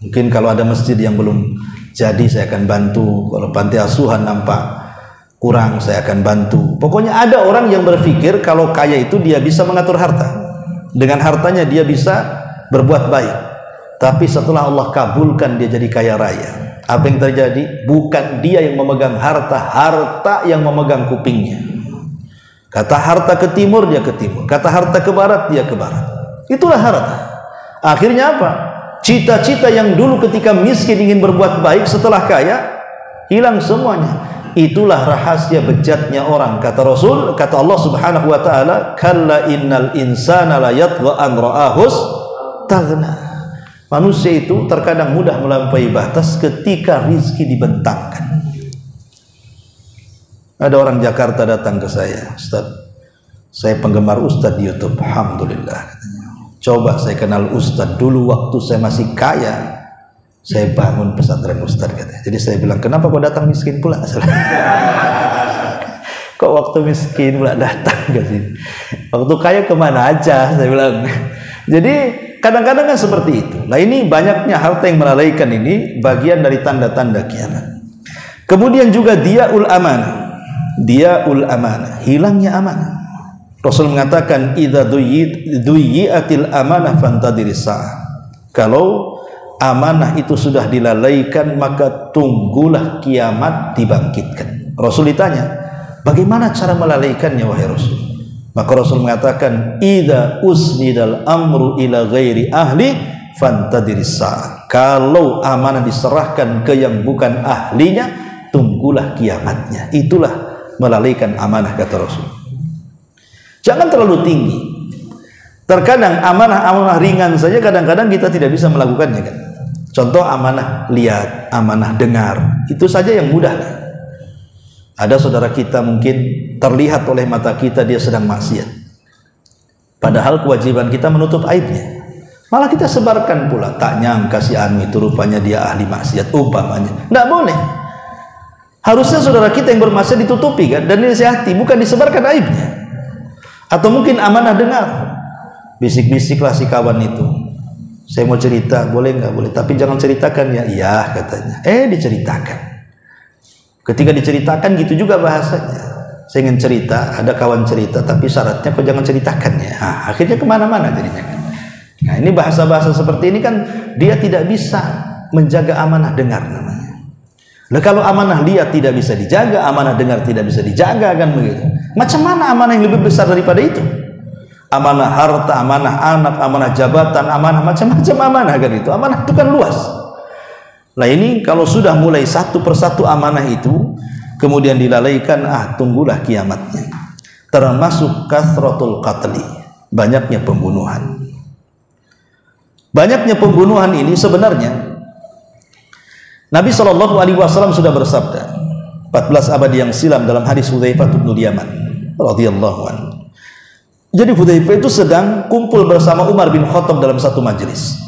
Mungkin kalau ada masjid yang belum jadi, saya akan bantu. Kalau panti asuhan nampak kurang, saya akan bantu. Pokoknya ada orang yang berpikir kalau kaya itu dia bisa mengatur harta. Dengan hartanya dia bisa berbuat baik. Tapi setelah Allah kabulkan dia jadi kaya raya, apa yang terjadi? Bukan dia yang memegang harta, harta yang memegang kupingnya. Kata harta ke timur, dia ke timur. Kata harta ke barat, dia ke barat. Itulah harta. Akhirnya apa? Cita-cita yang dulu ketika miskin ingin berbuat baik, setelah kaya hilang semuanya. Itulah rahasia bejatnya orang, kata Rasul, kata Allah Subhanahu wa taala, kalla innal insana la yatgha an ra'ahus taghna. Manusia itu terkadang mudah melampaui batas ketika rizki dibentangkan. Ada orang Jakarta datang ke saya, Ustaz, saya penggemar Ustaz di YouTube, alhamdulillah katanya. Coba saya kenal Ustaz dulu waktu saya masih kaya, saya bangun pesantren Ustaz katanya. Jadi saya bilang, kenapa kau datang miskin pula? Kok waktu miskin pula datang ke sini? Waktu kaya kemana aja? Saya bilang. Jadi kadang-kadang kan seperti itu. Nah, ini banyaknya harta yang melalaikan, ini bagian dari tanda-tanda kiamat. Kemudian juga diaul amanah. Diaul amanah, hilangnya amanah. Rasul mengatakan, idza duyiatil amanah fantadiris sa'ah. Kalau amanah itu sudah dilalaikan, maka tunggulah kiamat dibangkitkan. Rasul ditanya, bagaimana cara melalaikannya wahai Rasul? Maka Rasul mengatakan, idza usnidal amru ila ghairi ahli fantadiris sa'ah. Kalau amanah diserahkan ke yang bukan ahlinya, tunggulah kiamatnya. Itulah melalaikan amanah, kata Rasul. Jangan terlalu tinggi. Terkadang amanah-amanah ringan saja kadang-kadang kita tidak bisa melakukannya kan. Contoh amanah lihat, amanah dengar, itu saja yang mudah. Ada saudara kita mungkin terlihat oleh mata kita dia sedang maksiat, padahal kewajiban kita menutup aibnya. Malah kita sebarkan pula, tak nyangka si anu itu rupanya dia ahli maksiat umpamanya. Tidak boleh. Harusnya saudara kita yang bermaksiat ditutupi kan, dan dinasihati, bukan disebarkan aibnya. Atau mungkin amanah dengar, bisik-bisiklah si kawan itu, saya mau cerita, boleh nggak? Boleh, tapi jangan ceritakan ya. Iya katanya. Diceritakan. Ketika diceritakan gitu juga bahasanya. Saya ingin cerita, ada kawan cerita, tapi syaratnya kok jangan ceritakan ya. Nah, akhirnya kemana-mana jadinya kan. Nah, ini bahasa-bahasa seperti ini kan dia tidak bisa menjaga amanah dengar namanya. Nah, kalau amanah lihat tidak bisa dijaga, amanah dengar tidak bisa dijaga kan begitu. Macam mana amanah yang lebih besar daripada itu? Amanah harta, amanah anak, amanah jabatan, amanah macam-macam amanah kan itu. Amanah itu kan luas. Nah, ini kalau sudah mulai satu persatu amanah itu kemudian dilalaikan, tunggulah kiamatnya. Termasuk kasratul qatli, banyaknya pembunuhan. Banyaknya pembunuhan ini sebenarnya Nabi SAW sudah bersabda 14 abad yang silam dalam hadis Hudzaifah bin Yaman radhiyallahu anhu. Jadi Hudzaifah itu sedang kumpul bersama Umar bin Khattab dalam satu majelis.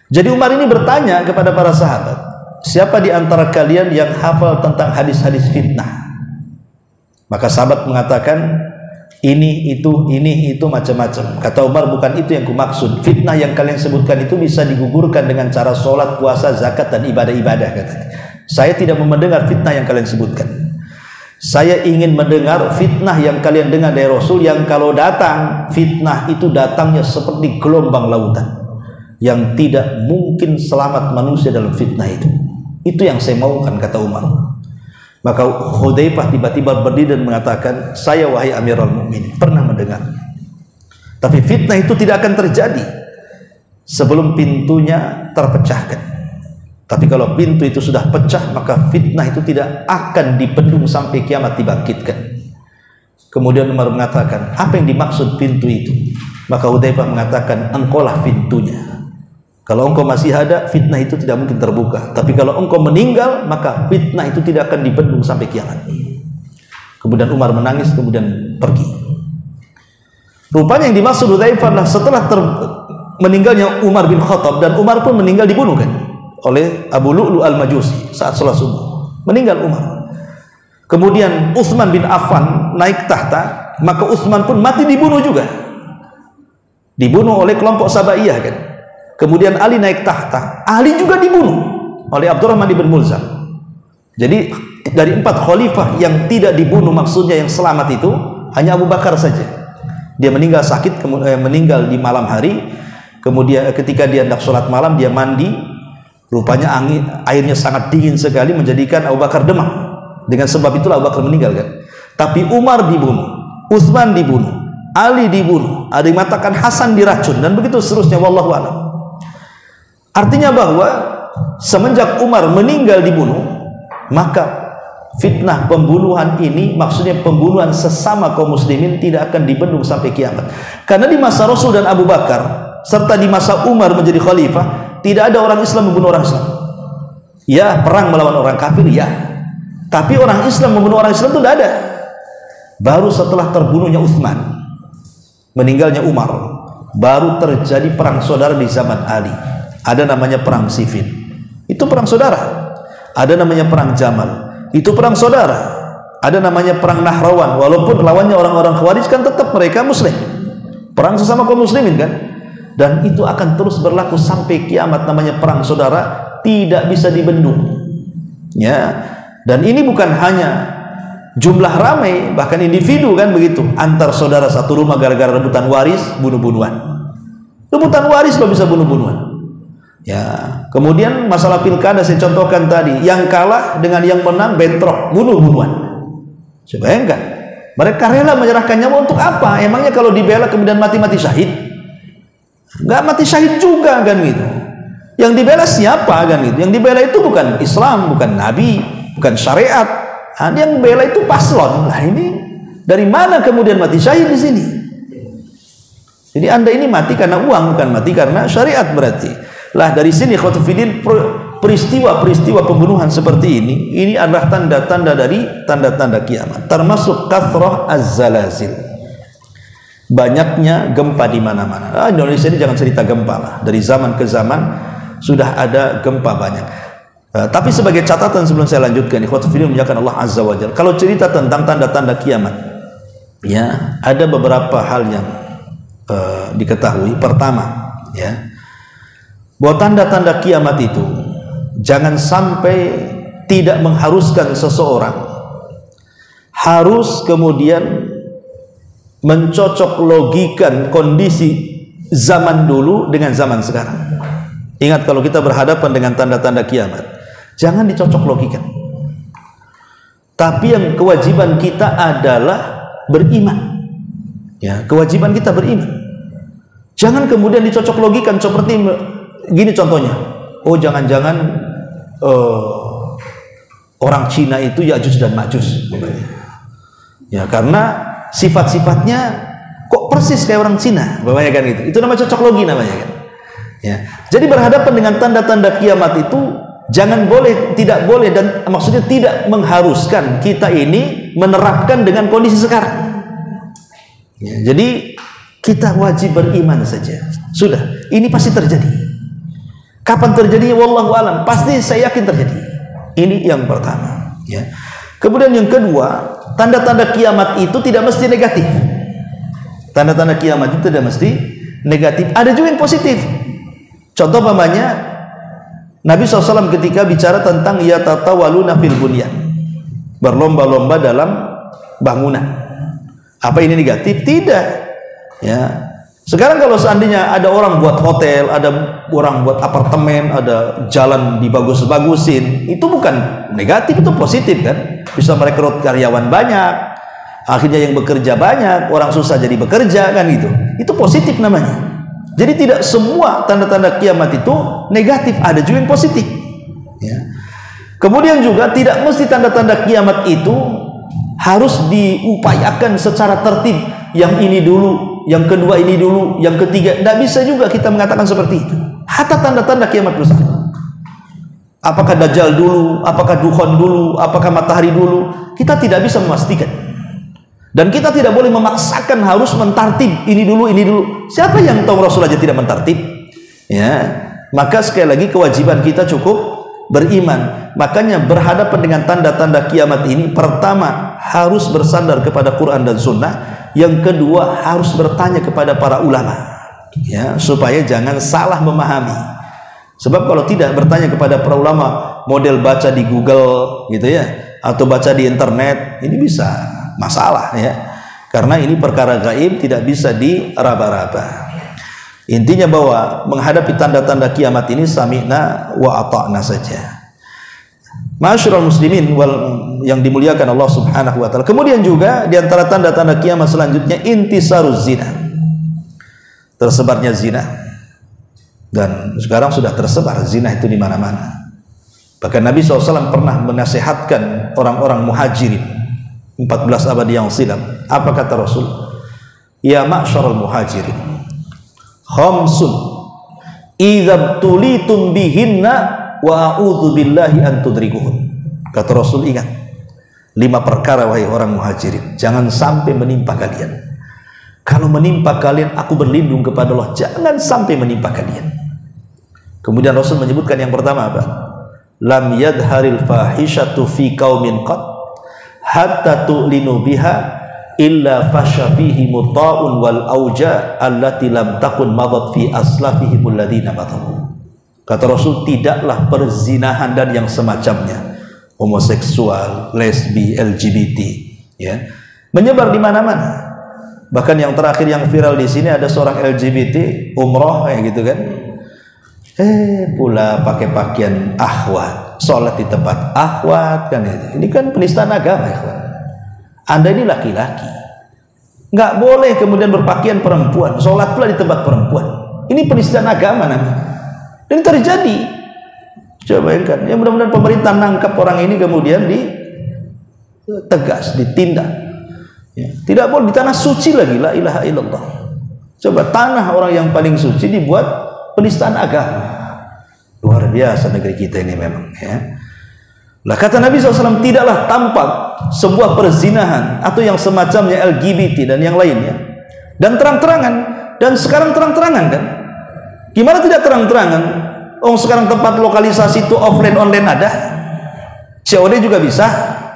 Jadi Umar ini bertanya kepada para sahabat, siapa di antara kalian yang hafal tentang hadis-hadis fitnah? Maka sahabat mengatakan, ini itu macam-macam. Kata Umar, bukan itu yang kumaksud. Fitnah yang kalian sebutkan itu bisa digugurkan dengan cara sholat, puasa, zakat, dan ibadah-ibadah, katanya. Saya tidak mau mendengar fitnah yang kalian sebutkan. Saya ingin mendengar fitnah yang kalian dengar dari Rasul, yang kalau datang, fitnah itu datangnya seperti gelombang lautan, yang tidak mungkin selamat manusia dalam fitnah itu. Itu yang saya maukan, kata Umar. Maka Hudzaifah tiba-tiba berdiri dan mengatakan, saya wahai Amirul Mukminin pernah mendengar, tapi fitnah itu tidak akan terjadi sebelum pintunya terpecahkan. Tapi kalau pintu itu sudah pecah, maka fitnah itu tidak akan dibendung sampai kiamat dibangkitkan. Kemudian Umar mengatakan, apa yang dimaksud pintu itu? Maka Hudzaifah mengatakan, engkaulah pintunya. Kalau engkau masih ada, fitnah itu tidak mungkin terbuka. Tapi kalau engkau meninggal, maka fitnah itu tidak akan dibendung sampai kiamat. Kemudian Umar menangis, kemudian pergi. Rupanya yang dimaksud Hudzaifah adalah setelah meninggalnya Umar bin Khattab, dan Umar pun meninggal dibunuh kan oleh Abu Lu'lu' al-Majusi saat sholat subuh. Meninggal Umar. Kemudian Utsman bin Affan naik tahta, maka Utsman pun mati dibunuh juga. Dibunuh oleh kelompok Sabaiyah kan. Kemudian Ali naik tahta, Ali juga dibunuh oleh Abdurrahman bin Mulzam. Jadi dari 4 khalifah yang tidak dibunuh, maksudnya yang selamat itu hanya Abu Bakar saja. Dia meninggal sakit, meninggal di malam hari. Kemudian ketika dia hendak sholat malam, dia mandi. Rupanya airnya sangat dingin sekali, menjadikan Abu Bakar demam. Dengan sebab itulah Abu Bakar meninggal kan. Tapi Umar dibunuh, Utsman dibunuh, Ali dibunuh, ada yang mengatakan Hasan diracun, dan begitu seterusnya, wallahu a'lam. Artinya bahwa semenjak Umar meninggal dibunuh, maka fitnah pembunuhan ini, maksudnya pembunuhan sesama kaum muslimin, tidak akan dibendung sampai kiamat. Karena di masa Rasul dan Abu Bakar serta di masa Umar menjadi khalifah, tidak ada orang Islam membunuh orang Islam. Ya, perang melawan orang kafir, ya, tapi orang Islam membunuh orang Islam itu tidak ada. Baru setelah terbunuhnya Utsman, meninggalnya Umar, baru terjadi perang saudara di zaman Ali. Ada namanya perang Siffin, itu perang saudara. Ada namanya perang Jamal, itu perang saudara. Ada namanya perang Nahrawan, walaupun lawannya orang-orang Khawarij, kan tetap mereka muslim, perang sesama kaum muslimin kan. Dan itu akan terus berlaku sampai kiamat, namanya perang saudara, tidak bisa dibendung ya. Dan ini bukan hanya jumlah ramai, bahkan individu kan begitu, antar saudara satu rumah gara-gara rebutan waris, bunuh-bunuhan. Rebutan waris lo bisa bunuh-bunuhan ya. Kemudian masalah pilkada saya contohkan tadi, yang kalah dengan yang menang bentrok, bunuh-bunuhan. Coba bayangkan, mereka rela menyerahkan nyawa untuk apa? Emangnya kalau dibela kemudian mati-mati syahid? Nggak mati syahid juga kan gitu. Yang dibela siapa kan gitu? Yang dibela itu bukan Islam, bukan Nabi, bukan syariat. Yang bela itu paslon. Nah ini dari mana kemudian mati syahid di sini? Jadi Anda ini mati karena uang, bukan mati karena syariat berarti. Lah dari sini khotufidin, peristiwa-peristiwa pembunuhan seperti ini adalah tanda-tanda dari tanda-tanda kiamat. Termasuk kathrah az-zalazil, banyaknya gempa di mana-mana. Indonesia ini jangan cerita gempa lah, dari zaman ke zaman sudah ada gempa banyak. Tapi sebagai catatan sebelum saya lanjutkan, ikhwatul fillah muliakan Allah azza wajalla, kalau cerita tentang tanda-tanda kiamat, ya ada beberapa hal yang diketahui. Pertama, ya, bahwa tanda-tanda kiamat itu jangan sampai tidak mengharuskan seseorang harus kemudian mencocok logikan kondisi zaman dulu dengan zaman sekarang. Ingat, kalau kita berhadapan dengan tanda-tanda kiamat, jangan dicocok logikan. Tapi yang kewajiban kita adalah beriman. Ya, kewajiban kita beriman. Jangan kemudian dicocok logikan seperti gini contohnya. Oh, jangan-jangan orang Cina itu Ya'juj dan Ma'juj. Ya, karena sifat-sifatnya kok persis kayak orang Cina, bapaknya kan gitu. Itu namanya cocok logi namanya kan. Ya. Jadi berhadapan dengan tanda-tanda kiamat itu jangan boleh, tidak boleh, dan maksudnya tidak mengharuskan kita ini menerapkan dengan kondisi sekarang. Ya, jadi kita wajib beriman saja. Sudah, ini pasti terjadi. Kapan terjadinya wallahu alam, pasti saya yakin terjadi. Ini yang pertama, ya. Kemudian yang kedua, tanda-tanda kiamat itu tidak mesti negatif. Tanda-tanda kiamat itu tidak mesti negatif. Ada juga yang positif. Contoh pamannya, Nabi SAW ketika bicara tentang yatatawaluna fil bunyan, berlomba-lomba dalam bangunan. Apa ini negatif? Tidak. Ya. Sekarang kalau seandainya ada orang buat hotel, ada orang buat apartemen, ada jalan dibagus-bagusin, itu bukan negatif, itu positif kan? Bisa merekrut karyawan banyak, akhirnya yang bekerja banyak, orang susah jadi bekerja kan gitu. Itu positif namanya. Jadi tidak semua tanda-tanda kiamat itu negatif, ada juga yang positif. Ya. Kemudian juga tidak mesti tanda-tanda kiamat itu harus diupayakan secara tertib. Yang ini dulu, yang kedua ini dulu, yang ketiga. Tidak bisa juga kita mengatakan seperti itu. Hatta tanda-tanda kiamat besar. Apakah Dajjal dulu, apakah Dukhon dulu, apakah matahari dulu, kita tidak bisa memastikan. Dan kita tidak boleh memaksakan harus mentartib ini dulu, ini dulu. Siapa yang tahu Rasul aja tidak mentartib? Ya, maka sekali lagi kewajiban kita cukup beriman. Makanya berhadapan dengan tanda-tanda kiamat ini, pertama harus bersandar kepada Quran dan Sunnah. Yang kedua harus bertanya kepada para ulama, ya, supaya jangan salah memahami. Sebab kalau tidak bertanya kepada para ulama, model baca di Google gitu ya, atau baca di internet, ini bisa masalah ya, karena ini perkara gaib, tidak bisa diraba-raba. Intinya bahwa menghadapi tanda-tanda kiamat ini sami'na wa ata'na saja. Ma'asyiral muslimin wal yang dimuliakan Allah Subhanahu wa taala. Kemudian juga di antara tanda-tanda kiamat selanjutnya intisaruz zina. Tersebarnya zina. Dan sekarang sudah tersebar zina itu di mana-mana. Bahkan Nabi SAW pernah menasihatkan orang-orang muhajirin 14 abad yang silam. Apa kata Rasul? Ya ma'syarul muhajirin, khamsun idza tulitum bihinna wa a'udzu billahi an tudrikuhun. Kata Rasul, ingat 5 perkara wahai orang muhajirin, jangan sampai menimpa kalian. Kalau menimpa kalian, aku berlindung kepada Allah, jangan sampai menimpa kalian. Kemudian Rasul menyebutkan yang pertama apa? Lam yadharil fahishatu fi qaumin qad hatta tu'linu biha illa fasha fihi muta'un wal auja allati lam takun madat fi aslafihim alladhina matahu. Kata Rasul, tidaklah perzinahan dan yang semacamnya, homoseksual, lesbi, LGBT, ya, menyebar di mana-mana. Bahkan yang terakhir yang viral di sini ada seorang LGBT umroh kayak gitu kan. Pula pakai pakaian akhwat, sholat di tempat akhwat kan itu. Ini kan penistaan agama ya kawan. Anda ini laki-laki, nggak boleh kemudian berpakaian perempuan, sholat pula di tempat perempuan. Ini penistaan agama namanya. Dan terjadi. Coba bayangkan, ya mudah-mudahan pemerintah nangkap orang ini kemudian ditegas, ditindak. Ya, tidak boleh di tanah suci lagi, la ilaha illallah. Coba tanah orang yang paling suci dibuat penistaan agama. Luar biasa negeri kita ini memang, ya. Lah kata Nabi SAW, tidaklah tampak sebuah perzinahan atau yang semacamnya LGBT dan yang lainnya, dan terang-terangan, dan sekarang terang-terangan kan. Gimana tidak terang-terangan? Oh, sekarang tempat lokalisasi itu offline online ada, COD juga bisa,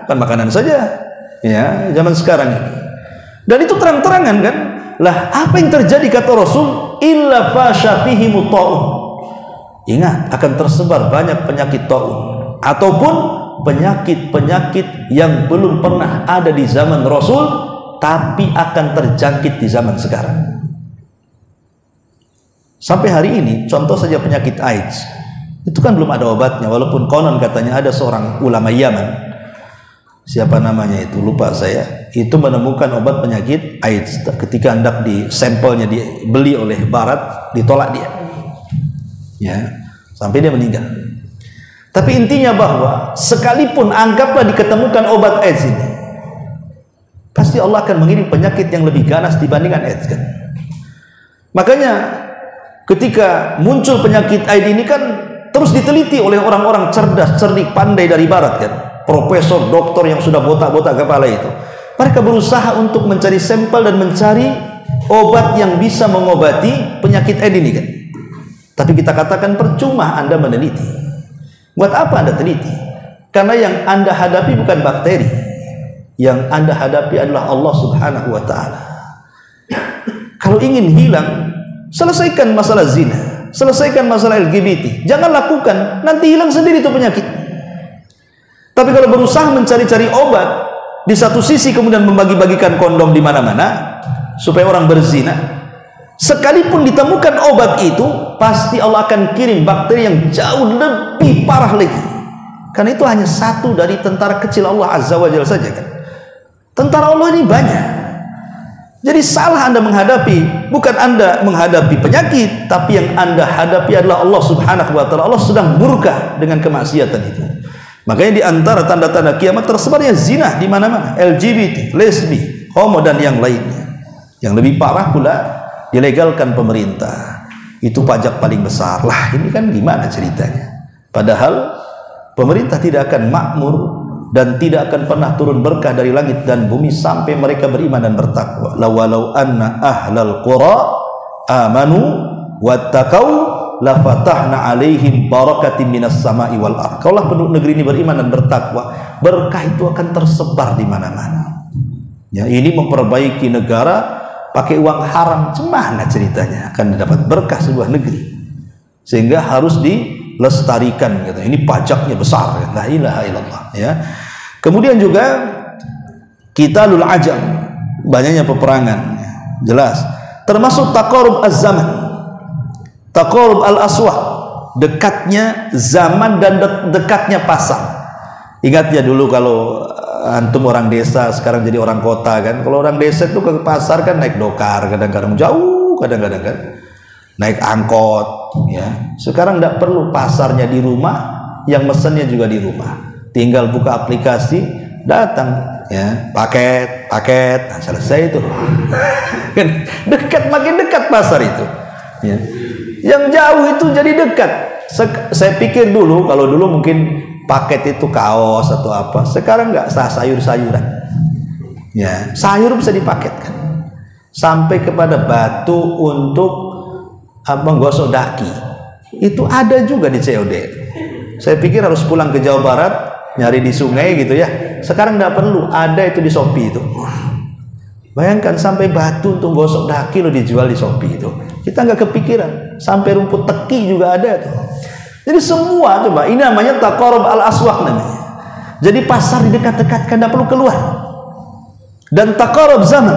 bukan makanan saja, ya, zaman sekarang ini. Dan itu terang-terangan kan. Lah apa yang terjadi kata Rasul? Illa fasha fihi muta'un. Ingat, akan tersebar banyak penyakit ta'un ataupun penyakit-penyakit yang belum pernah ada di zaman Rasul tapi akan terjangkit di zaman sekarang. Sampai hari ini, contoh saja penyakit AIDS, itu kan belum ada obatnya, walaupun konon katanya ada seorang ulama Yaman, siapa namanya itu lupa saya, itu menemukan obat penyakit AIDS. Ketika hendak di sampelnya dibeli oleh Barat, ditolak dia, ya, sampai dia meninggal. Tapi intinya bahwa sekalipun anggaplah diketemukan obat AIDS ini, pasti Allah akan mengirim penyakit yang lebih ganas dibandingkan AIDS kan. Makanya ketika muncul penyakit AIDS ini kan terus diteliti oleh orang-orang cerdas, cerdik, pandai dari Barat kan, profesor, doktor yang sudah botak-botak kepala itu. Mereka berusaha untuk mencari sampel dan mencari obat yang bisa mengobati penyakit AIDS ini kan. Tapi kita katakan percuma Anda meneliti. Buat apa Anda teliti? Karena yang Anda hadapi bukan bakteri. Yang Anda hadapi adalah Allah Subhanahu wa ta'ala. Kalau ingin hilang, selesaikan masalah zina, selesaikan masalah LGBT. Jangan lakukan, nanti hilang sendiri itu penyakit. Tapi kalau berusaha mencari-cari obat, di satu sisi kemudian membagi-bagikan kondom di mana-mana supaya orang berzina, sekalipun ditemukan obat itu, pasti Allah akan kirim bakteri yang jauh lebih parah lagi. Karena itu hanya satu dari tentara kecil Allah Azza wa Jalla saja kan. Tentara Allah ini banyak. Jadi salah Anda menghadapi, bukan Anda menghadapi penyakit, tapi yang Anda hadapi adalah Allah Subhanahu wa ta'ala. Allah sedang murka dengan kemaksiatan itu. Makanya di antara tanda-tanda kiamat tersebarnya zina di mana-mana, LGBT, lesbi, homo dan yang lainnya. Yang lebih parah pula dilegalkan pemerintah. Itu pajak paling besar. Lah ini kan gimana ceritanya? Padahal pemerintah tidak akan makmur dan tidak akan pernah turun berkah dari langit dan bumi sampai mereka beriman dan bertakwa. Lawalau anna ahlal qura amanu wattaqau lafatahna alaihim barakatin minas sama'i wal ardh. Kalaulah penduduk negeri ini beriman dan bertakwa, berkah itu akan tersebar di mana-mana. Ya, ini memperbaiki negara pakai uang haram, gimana ceritanya akan dapat berkah sebuah negeri? Sehingga harus dilestarikan gitu. Ini pajaknya besar, la ilaha illallah, ya. Kemudian juga qitalul ajam, banyaknya peperangan, jelas. Termasuk taqarrub az-zaman, taqarrub al-aswaq, dekatnya zaman dan dekatnya pasar. Ingat ya dulu kalau antum orang desa sekarang jadi orang kota kan. Kalau orang desa itu ke pasar kan naik dokar, kadang-kadang jauh, kadang-kadang kan naik angkot ya. Sekarang tidak perlu, pasarnya di rumah, yang mesennya juga di rumah. Tinggal buka aplikasi, datang ya, paket, nah, selesai itu. Kan dekat, makin dekat pasar itu ya. Yang jauh itu jadi dekat. Saya pikir dulu, kalau dulu mungkin paket itu kaos atau apa, sekarang nggak, sayur-sayuran ya, sayur bisa dipaketkan sampai kepada batu untuk menggosok daki, itu ada juga di COD. Saya pikir harus pulang ke Jawa Barat nyari di sungai gitu ya, sekarang nggak perlu, ada itu di Shopee itu. Bayangkan sampai batu untuk gosok daki lo dijual di Shopee itu, kita nggak kepikiran. Sampai rumput teki juga ada tuh. Jadi semua, coba, ini namanya taqarrub al-aswaq namanya. Jadi pasar didekat-dekatkan, tidak perlu keluar. Dan taqarrub zaman,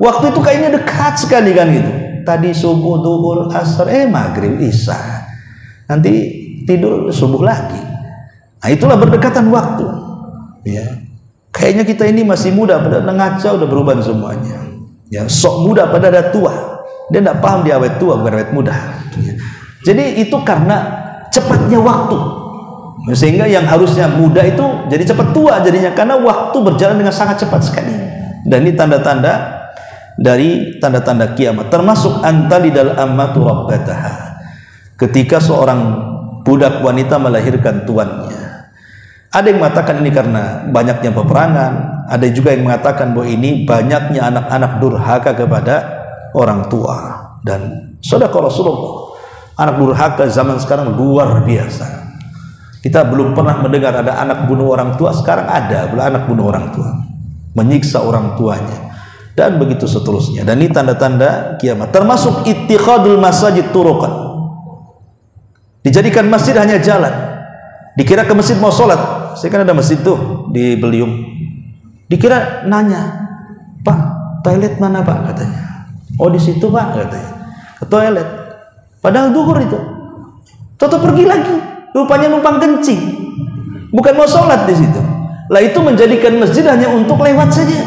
waktu itu kayaknya dekat sekali kan gitu. Tadi subuh, duhur, asar, maghrib, isya, nanti tidur subuh lagi. Nah itulah berdekatan waktu ya. Kayaknya kita ini masih muda, padahal ngaca udah berubah semuanya ya. Sok muda pada ada tua, dia tidak paham dia awet tua bukan awet muda ya. Jadi itu karena cepatnya waktu, sehingga yang harusnya muda itu jadi cepat tua jadinya, karena waktu berjalan dengan sangat cepat sekali. Dan ini tanda-tanda dari tanda-tanda kiamat, termasuk antalidal ammatu rabbataha, ketika seorang budak wanita melahirkan tuannya. Ada yang mengatakan ini karena banyaknya peperangan, ada juga yang mengatakan bahwa ini banyaknya anak-anak durhaka kepada orang tua. Dan sedekah Rasulullah, anak durhaka zaman sekarang luar biasa. Kita belum pernah mendengar ada anak bunuh orang tua, sekarang ada pula anak bunuh orang tua, menyiksa orang tuanya, dan begitu seterusnya. Dan ini tanda-tanda kiamat, termasuk ittikhadul masajid turuqan, dijadikan masjid hanya jalan. Dikira ke masjid mau sholat, saya kan ada masjid tuh di Beliung, dikira nanya, Pak, toilet mana Pak, katanya. Oh di situ Pak, katanya, ke toilet. Padahal duhur itu, toto pergi lagi, rupanya numpang kencing, bukan mau sholat di situ. Lah itu menjadikan masjid hanya untuk lewat saja.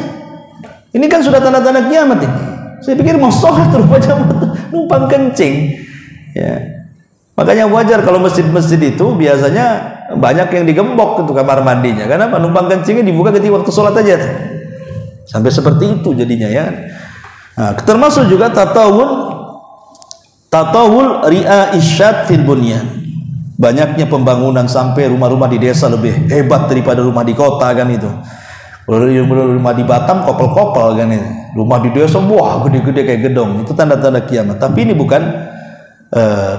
Ini kan sudah tanda-tanda kiamat ini. Saya pikir mau sholat, rupanya numpang kencing. Ya. Makanya wajar kalau masjid-masjid itu biasanya banyak yang digembok ke kamar mandinya. Karena numpang kencingnya dibuka ketika waktu sholat aja. Sampai seperti itu jadinya ya. Nah, termasuk juga tatawul ri'a isyad fil bunyan. Banyaknya pembangunan sampai rumah-rumah di desa lebih hebat daripada rumah di kota kan itu. Rumah di Batam kopel-kopel kan itu. Rumah di desa wah gede-gede kayak gedong. Itu tanda-tanda kiamat. Tapi ini bukan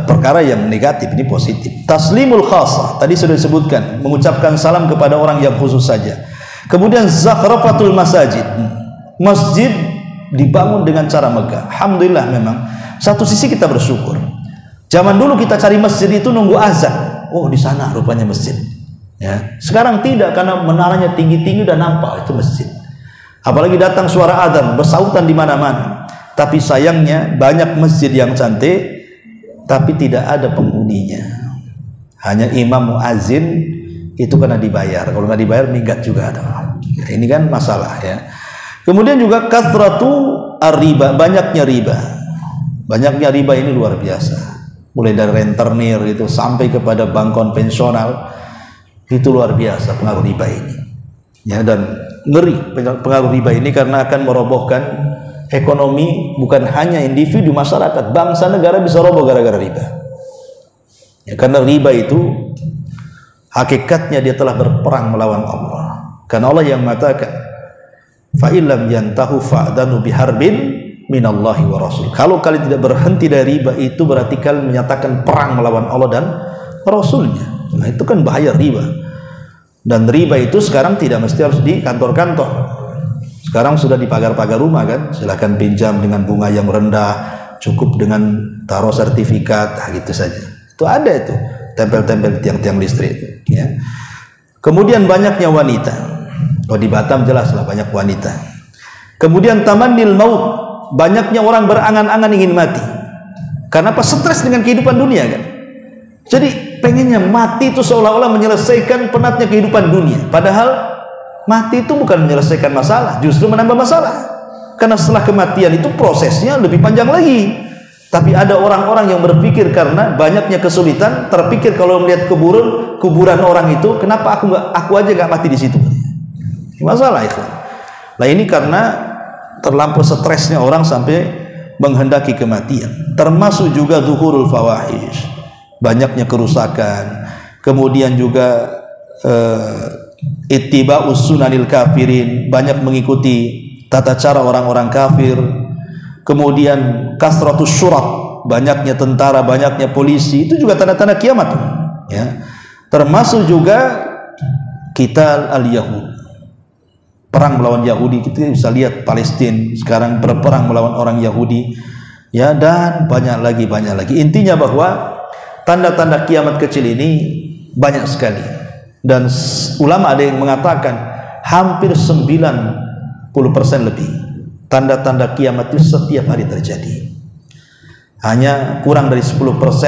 perkara yang negatif, ini positif. Taslimul khasah, tadi sudah disebutkan, mengucapkan salam kepada orang yang khusus saja. Kemudian zakhrafatul masajid, masjid dibangun dengan cara megah. Alhamdulillah, memang satu sisi kita bersyukur. Zaman dulu kita cari masjid itu nunggu azan, oh di sana rupanya masjid ya. Sekarang tidak, karena menaranya tinggi-tinggi udah nampak itu masjid. Apalagi datang suara azan bersautan di mana-mana. Tapi sayangnya banyak masjid yang cantik tapi tidak ada penghuninya, hanya imam muazin itu karena dibayar. Kalau nggak dibayar minggat juga ada. Ya, ini kan masalah ya. Kemudian juga kathratu ar-riba, banyaknya riba. Banyaknya riba ini luar biasa. Mulai dari rentenir itu sampai kepada bank konvensional, itu luar biasa pengaruh riba ini. Ya, dan ngeri pengaruh riba ini karena akan merobohkan ekonomi, bukan hanya individu, masyarakat, bangsa, negara bisa roboh gara-gara riba ya, karena riba itu hakikatnya dia telah berperang melawan Allah, karena Allah yang mengatakan fa illam yantahu fa'danu biharbin minallahi wa rasul. Kalau kalian tidak berhenti dari riba, itu berarti kalian menyatakan perang melawan Allah dan Rasulnya. Nah itu kan bahaya riba. Dan riba itu sekarang tidak mesti harus di kantor-kantor. Sekarang sudah di pagar-pagar rumah kan, silakan pinjam dengan bunga yang rendah, cukup dengan taruh sertifikat, nah gitu saja. Itu ada itu, tempel-tempel tiang-tiang listrik itu, ya. Kemudian banyaknya wanita. Oh di Batam jelas lah banyak wanita. Kemudian tamannil maut, banyaknya orang berangan-angan ingin mati. Karena apa? Stres dengan kehidupan dunia kan. Jadi pengennya mati itu seolah-olah menyelesaikan penatnya kehidupan dunia. Padahal mati itu bukan menyelesaikan masalah, justru menambah masalah. Karena setelah kematian itu prosesnya lebih panjang lagi. Tapi ada orang-orang yang berpikir karena banyaknya kesulitan, terpikir kalau melihat kuburan orang itu, kenapa aku aja nggak mati di situ? Masalah itu. Nah ini karena terlampau stresnya orang sampai menghendaki kematian. Termasuk juga zuhurul fawahish, banyaknya kerusakan. Kemudian juga ittiba'us sunanil kafirin, banyak mengikuti tata cara orang-orang kafir. Kemudian kasratus syurat, banyaknya tentara, banyaknya polisi, itu juga tanda-tanda kiamat ya. Termasuk juga qital al-yahud, perang melawan Yahudi. Kita bisa lihat Palestina sekarang berperang melawan orang Yahudi ya, dan banyak lagi. Intinya bahwa tanda-tanda kiamat kecil ini banyak sekali, dan ulama ada yang mengatakan hampir 90% lebih tanda-tanda kiamat itu setiap hari terjadi. Hanya kurang dari 10%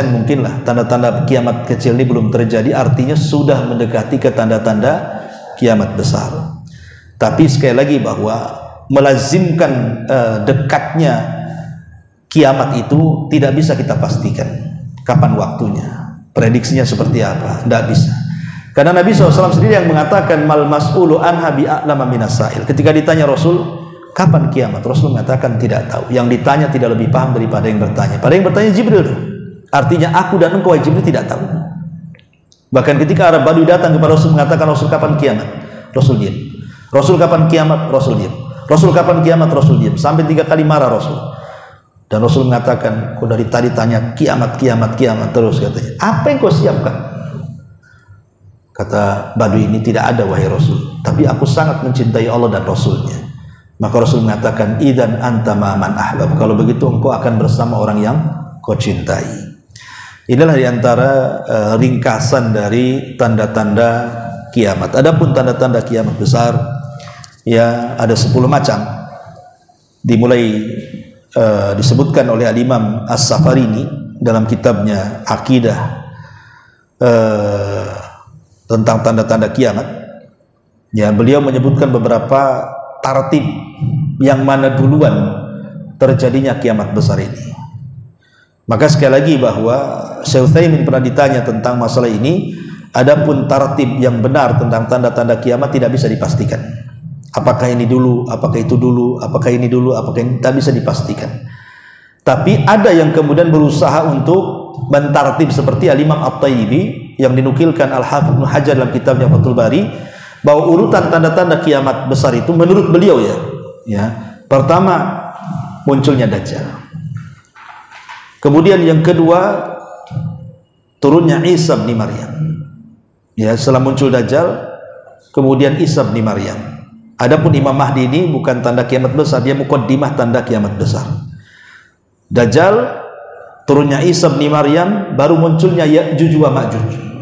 mungkinlah tanda-tanda kiamat kecil ini belum terjadi, artinya sudah mendekati ke tanda-tanda kiamat besar. Tapi sekali lagi bahwa melazimkan dekatnya kiamat itu tidak bisa kita pastikan kapan waktunya, prediksinya seperti apa, tidak bisa. Karena Nabi SAW sendiri yang mengatakan mal mas'ulu anha bi'a'lama minasail. Ketika ditanya Rasul kapan kiamat, Rasul mengatakan tidak tahu. Yang ditanya tidak lebih paham daripada yang bertanya. Pada yang bertanya Jibril, artinya aku dan engkau Jibril tidak tahu. Bahkan ketika Arab Badui datang kepada Rasul mengatakan, Rasul kapan kiamat? Rasul diam. Rasul kapan kiamat? Rasul diam. Rasul kapan kiamat? Rasul diam. Sampai 3 kali marah Rasul. Dan Rasul mengatakan, kau dari tadi tanya kiamat terus, katanya. Apa yang kau siapkan? Kata Badui ini, tidak ada wahai Rasul, tapi aku sangat mencintai Allah dan Rasulnya. Maka Rasul mengatakan, idzan anta man ahbab, kalau begitu engkau akan bersama orang yang kau cintai. Inilah diantara ringkasan dari tanda-tanda kiamat. Adapun tanda-tanda kiamat besar ya ada 10 macam. Dimulai disebutkan oleh Al-Imam As-Safarini dalam kitabnya Aqidah tentang tanda-tanda kiamat. Ya, beliau menyebutkan beberapa tartib yang mana duluan terjadinya kiamat besar ini. Maka sekali lagi bahwa Syekh Utsaimin pernah ditanya tentang masalah ini. Adapun tartib yang benar tentang tanda-tanda kiamat tidak bisa dipastikan. Apakah ini dulu, apakah itu dulu, apakah ini dulu, apakah ini, tak bisa dipastikan. Tapi ada yang kemudian berusaha untuk mentartib seperti Al-Imam At-Tayyibi yang dinukilkan Al-Hafidz Ibnu Hajar dalam kitabnya Fathul Bari, bahwa urutan tanda-tanda kiamat besar itu menurut beliau ya, pertama munculnya Dajjal, kemudian yang kedua turunnya Isa bin Maryam. Ya, setelah muncul Dajjal kemudian Isa bin Maryam. Adapun Imam Mahdi ini bukan tanda kiamat besar, dia muqaddimah tanda kiamat besar. Dajjal, turunnya Isa bin Maryam, baru munculnya Ya'juj wa Ma'juj.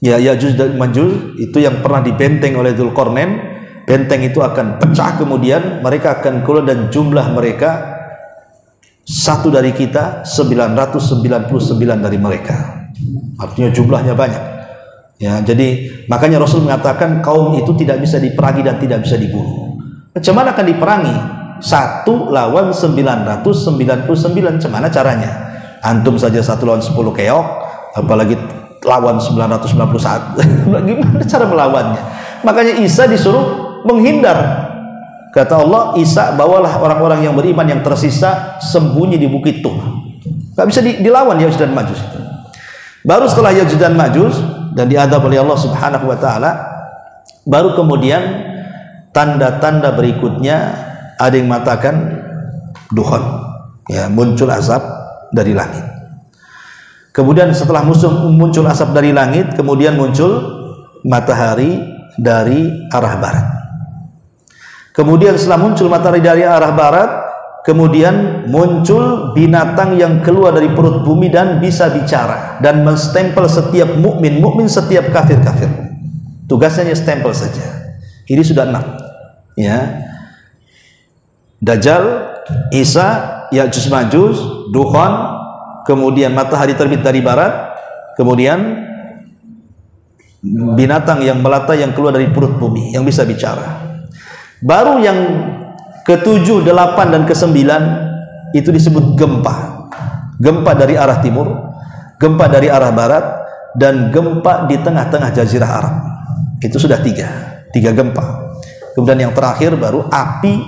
Ya, Ya'juj dan Ma'juj itu yang pernah dibenteng oleh Dzulqarnain. Benteng itu akan pecah, kemudian mereka akan keluar, dan jumlah mereka satu dari kita, 999 dari mereka. Artinya jumlahnya banyak. Ya, jadi makanya Rasul mengatakan kaum itu tidak bisa diperangi dan tidak bisa dibunuh. Macam mana akan diperangi? 1 lawan 999. Macam mana caranya? Antum saja 1 lawan 10 keok, apalagi lawan 991. Bagaimana cara melawannya? Makanya Isa disuruh menghindar. Kata Allah, Isa bawalah orang-orang yang beriman yang tersisa sembunyi di bukit Tur. Gak bisa dilawan Ya'juj dan Ma'juj itu. Baru setelah Ya'juj dan Ma'juj dan diadab oleh Allah Subhanahu wa taala, baru kemudian tanda-tanda berikutnya ada yang mengatakan dukhan, ya, muncul asap dari langit. Kemudian setelah muncul asap dari langit, kemudian muncul matahari dari arah barat. Kemudian setelah muncul matahari dari arah barat, kemudian muncul binatang yang keluar dari perut bumi dan bisa bicara dan menstempel setiap mukmin, setiap kafir. Tugasnya stempel saja. Ini sudah 6. Ya. Dajjal, Isa, Ya'juj Ma'juj, dukhan, kemudian matahari terbit dari barat, kemudian binatang yang melata yang keluar dari perut bumi yang bisa bicara. Baru yang ke-7, 8 dan ke-9 itu disebut gempa. Gempa dari arah timur, gempa dari arah barat, dan gempa di tengah-tengah jazirah Arab. Itu sudah tiga gempa. Kemudian yang terakhir baru api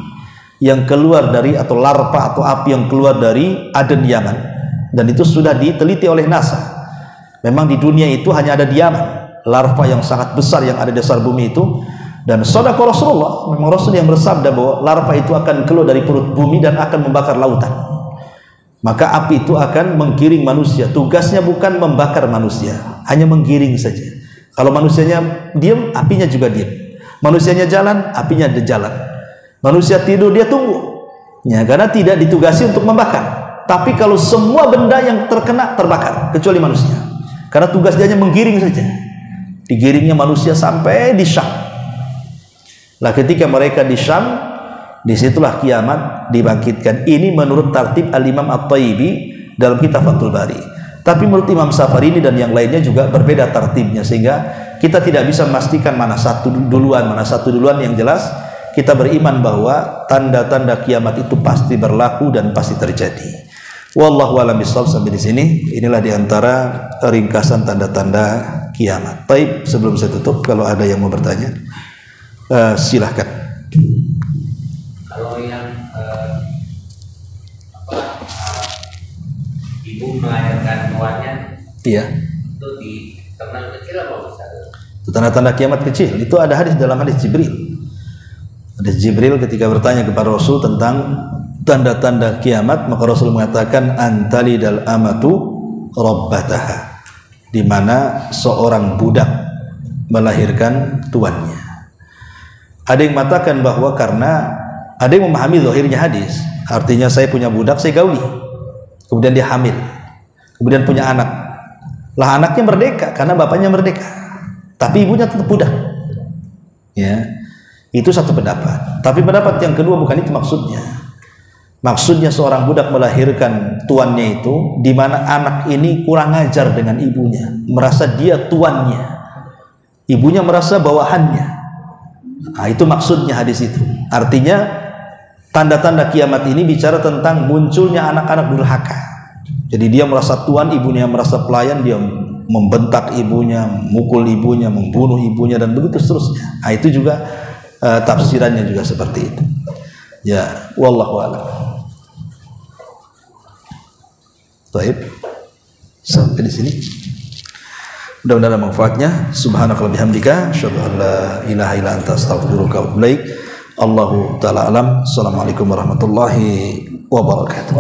yang keluar dari, atau larva atau api yang keluar dari Aden, Yaman. Dan itu sudah diteliti oleh NASA. Memang di dunia itu hanya ada di Yaman larva yang sangat besar yang ada di dasar bumi itu. Dan shadaqa Rasulullah, memang Rasul yang bersabda bahwa larva itu akan keluar dari perut bumi dan akan membakar lautan. Maka api itu akan menggiring manusia. Tugasnya bukan membakar manusia, hanya menggiring saja. Kalau manusianya diam, apinya juga diam. Manusianya jalan, apinya ada jalan. Manusia tidur, dia tunggu. Ya, karena tidak ditugasi untuk membakar. Tapi kalau semua benda yang terkena terbakar, kecuali manusia. Karena tugas dia hanya menggiring saja. Digiringnya manusia sampai di Syam. Lah ketika mereka di Syam, disitulah kiamat dibangkitkan. Ini menurut tartib Al-Imam At-Tayyibi dalam kitab Fathul Bari. Tapi menurut Imam Safarini dan yang lainnya juga berbeda tartibnya, sehingga kita tidak bisa memastikan mana satu duluan. Yang jelas kita beriman bahwa tanda-tanda kiamat itu pasti berlaku dan pasti terjadi. Wallahu a'lam bishawab. Sampai di sini, inilah diantara ringkasan tanda-tanda kiamat. Baik, sebelum saya tutup, kalau ada yang mau bertanya, silahkan. Kalau yang ibu melahirkan tuannya, iya, itu di ternak kecil apa besar? Itu tanda-tanda kiamat kecil. Itu ada hadis dalam hadis Jibril. Hadis Jibril ketika bertanya kepada Rasul tentang tanda-tanda kiamat, maka Rasul mengatakan antalidal amatu rabbataha, di mana seorang budak melahirkan tuannya. Ada yang mengatakan bahwa karena ada yang memahami zahirnya hadis, artinya saya punya budak, saya gauli, kemudian dia hamil, kemudian punya anak. Lah anaknya merdeka karena bapaknya merdeka, tapi ibunya tetap budak. Ya, itu satu pendapat. Tapi pendapat yang kedua bukan itu maksudnya. Maksudnya seorang budak melahirkan tuannya itu di mana anak ini kurang ajar dengan ibunya, merasa dia tuannya, ibunya merasa bawahannya. Nah, itu maksudnya hadis itu. Artinya tanda-tanda kiamat ini bicara tentang munculnya anak-anak durhaka. Jadi dia merasa tuan, ibunya merasa pelayan, dia membentak ibunya, mukul ibunya, membunuh ibunya, dan begitu seterusnya. Nah, itu juga tafsirannya juga seperti itu. Ya, wallahu a'lam. Baik, sampai di sini. Mudah-mudahan ada manfaatnya. Subhanakallahumma bihamdika, asyhadu an la ilaha illa anta, astaghfiruka wa atubu ilaik. Allahu ta'ala alam. Assalamualaikum warahmatullahi wabarakatuh.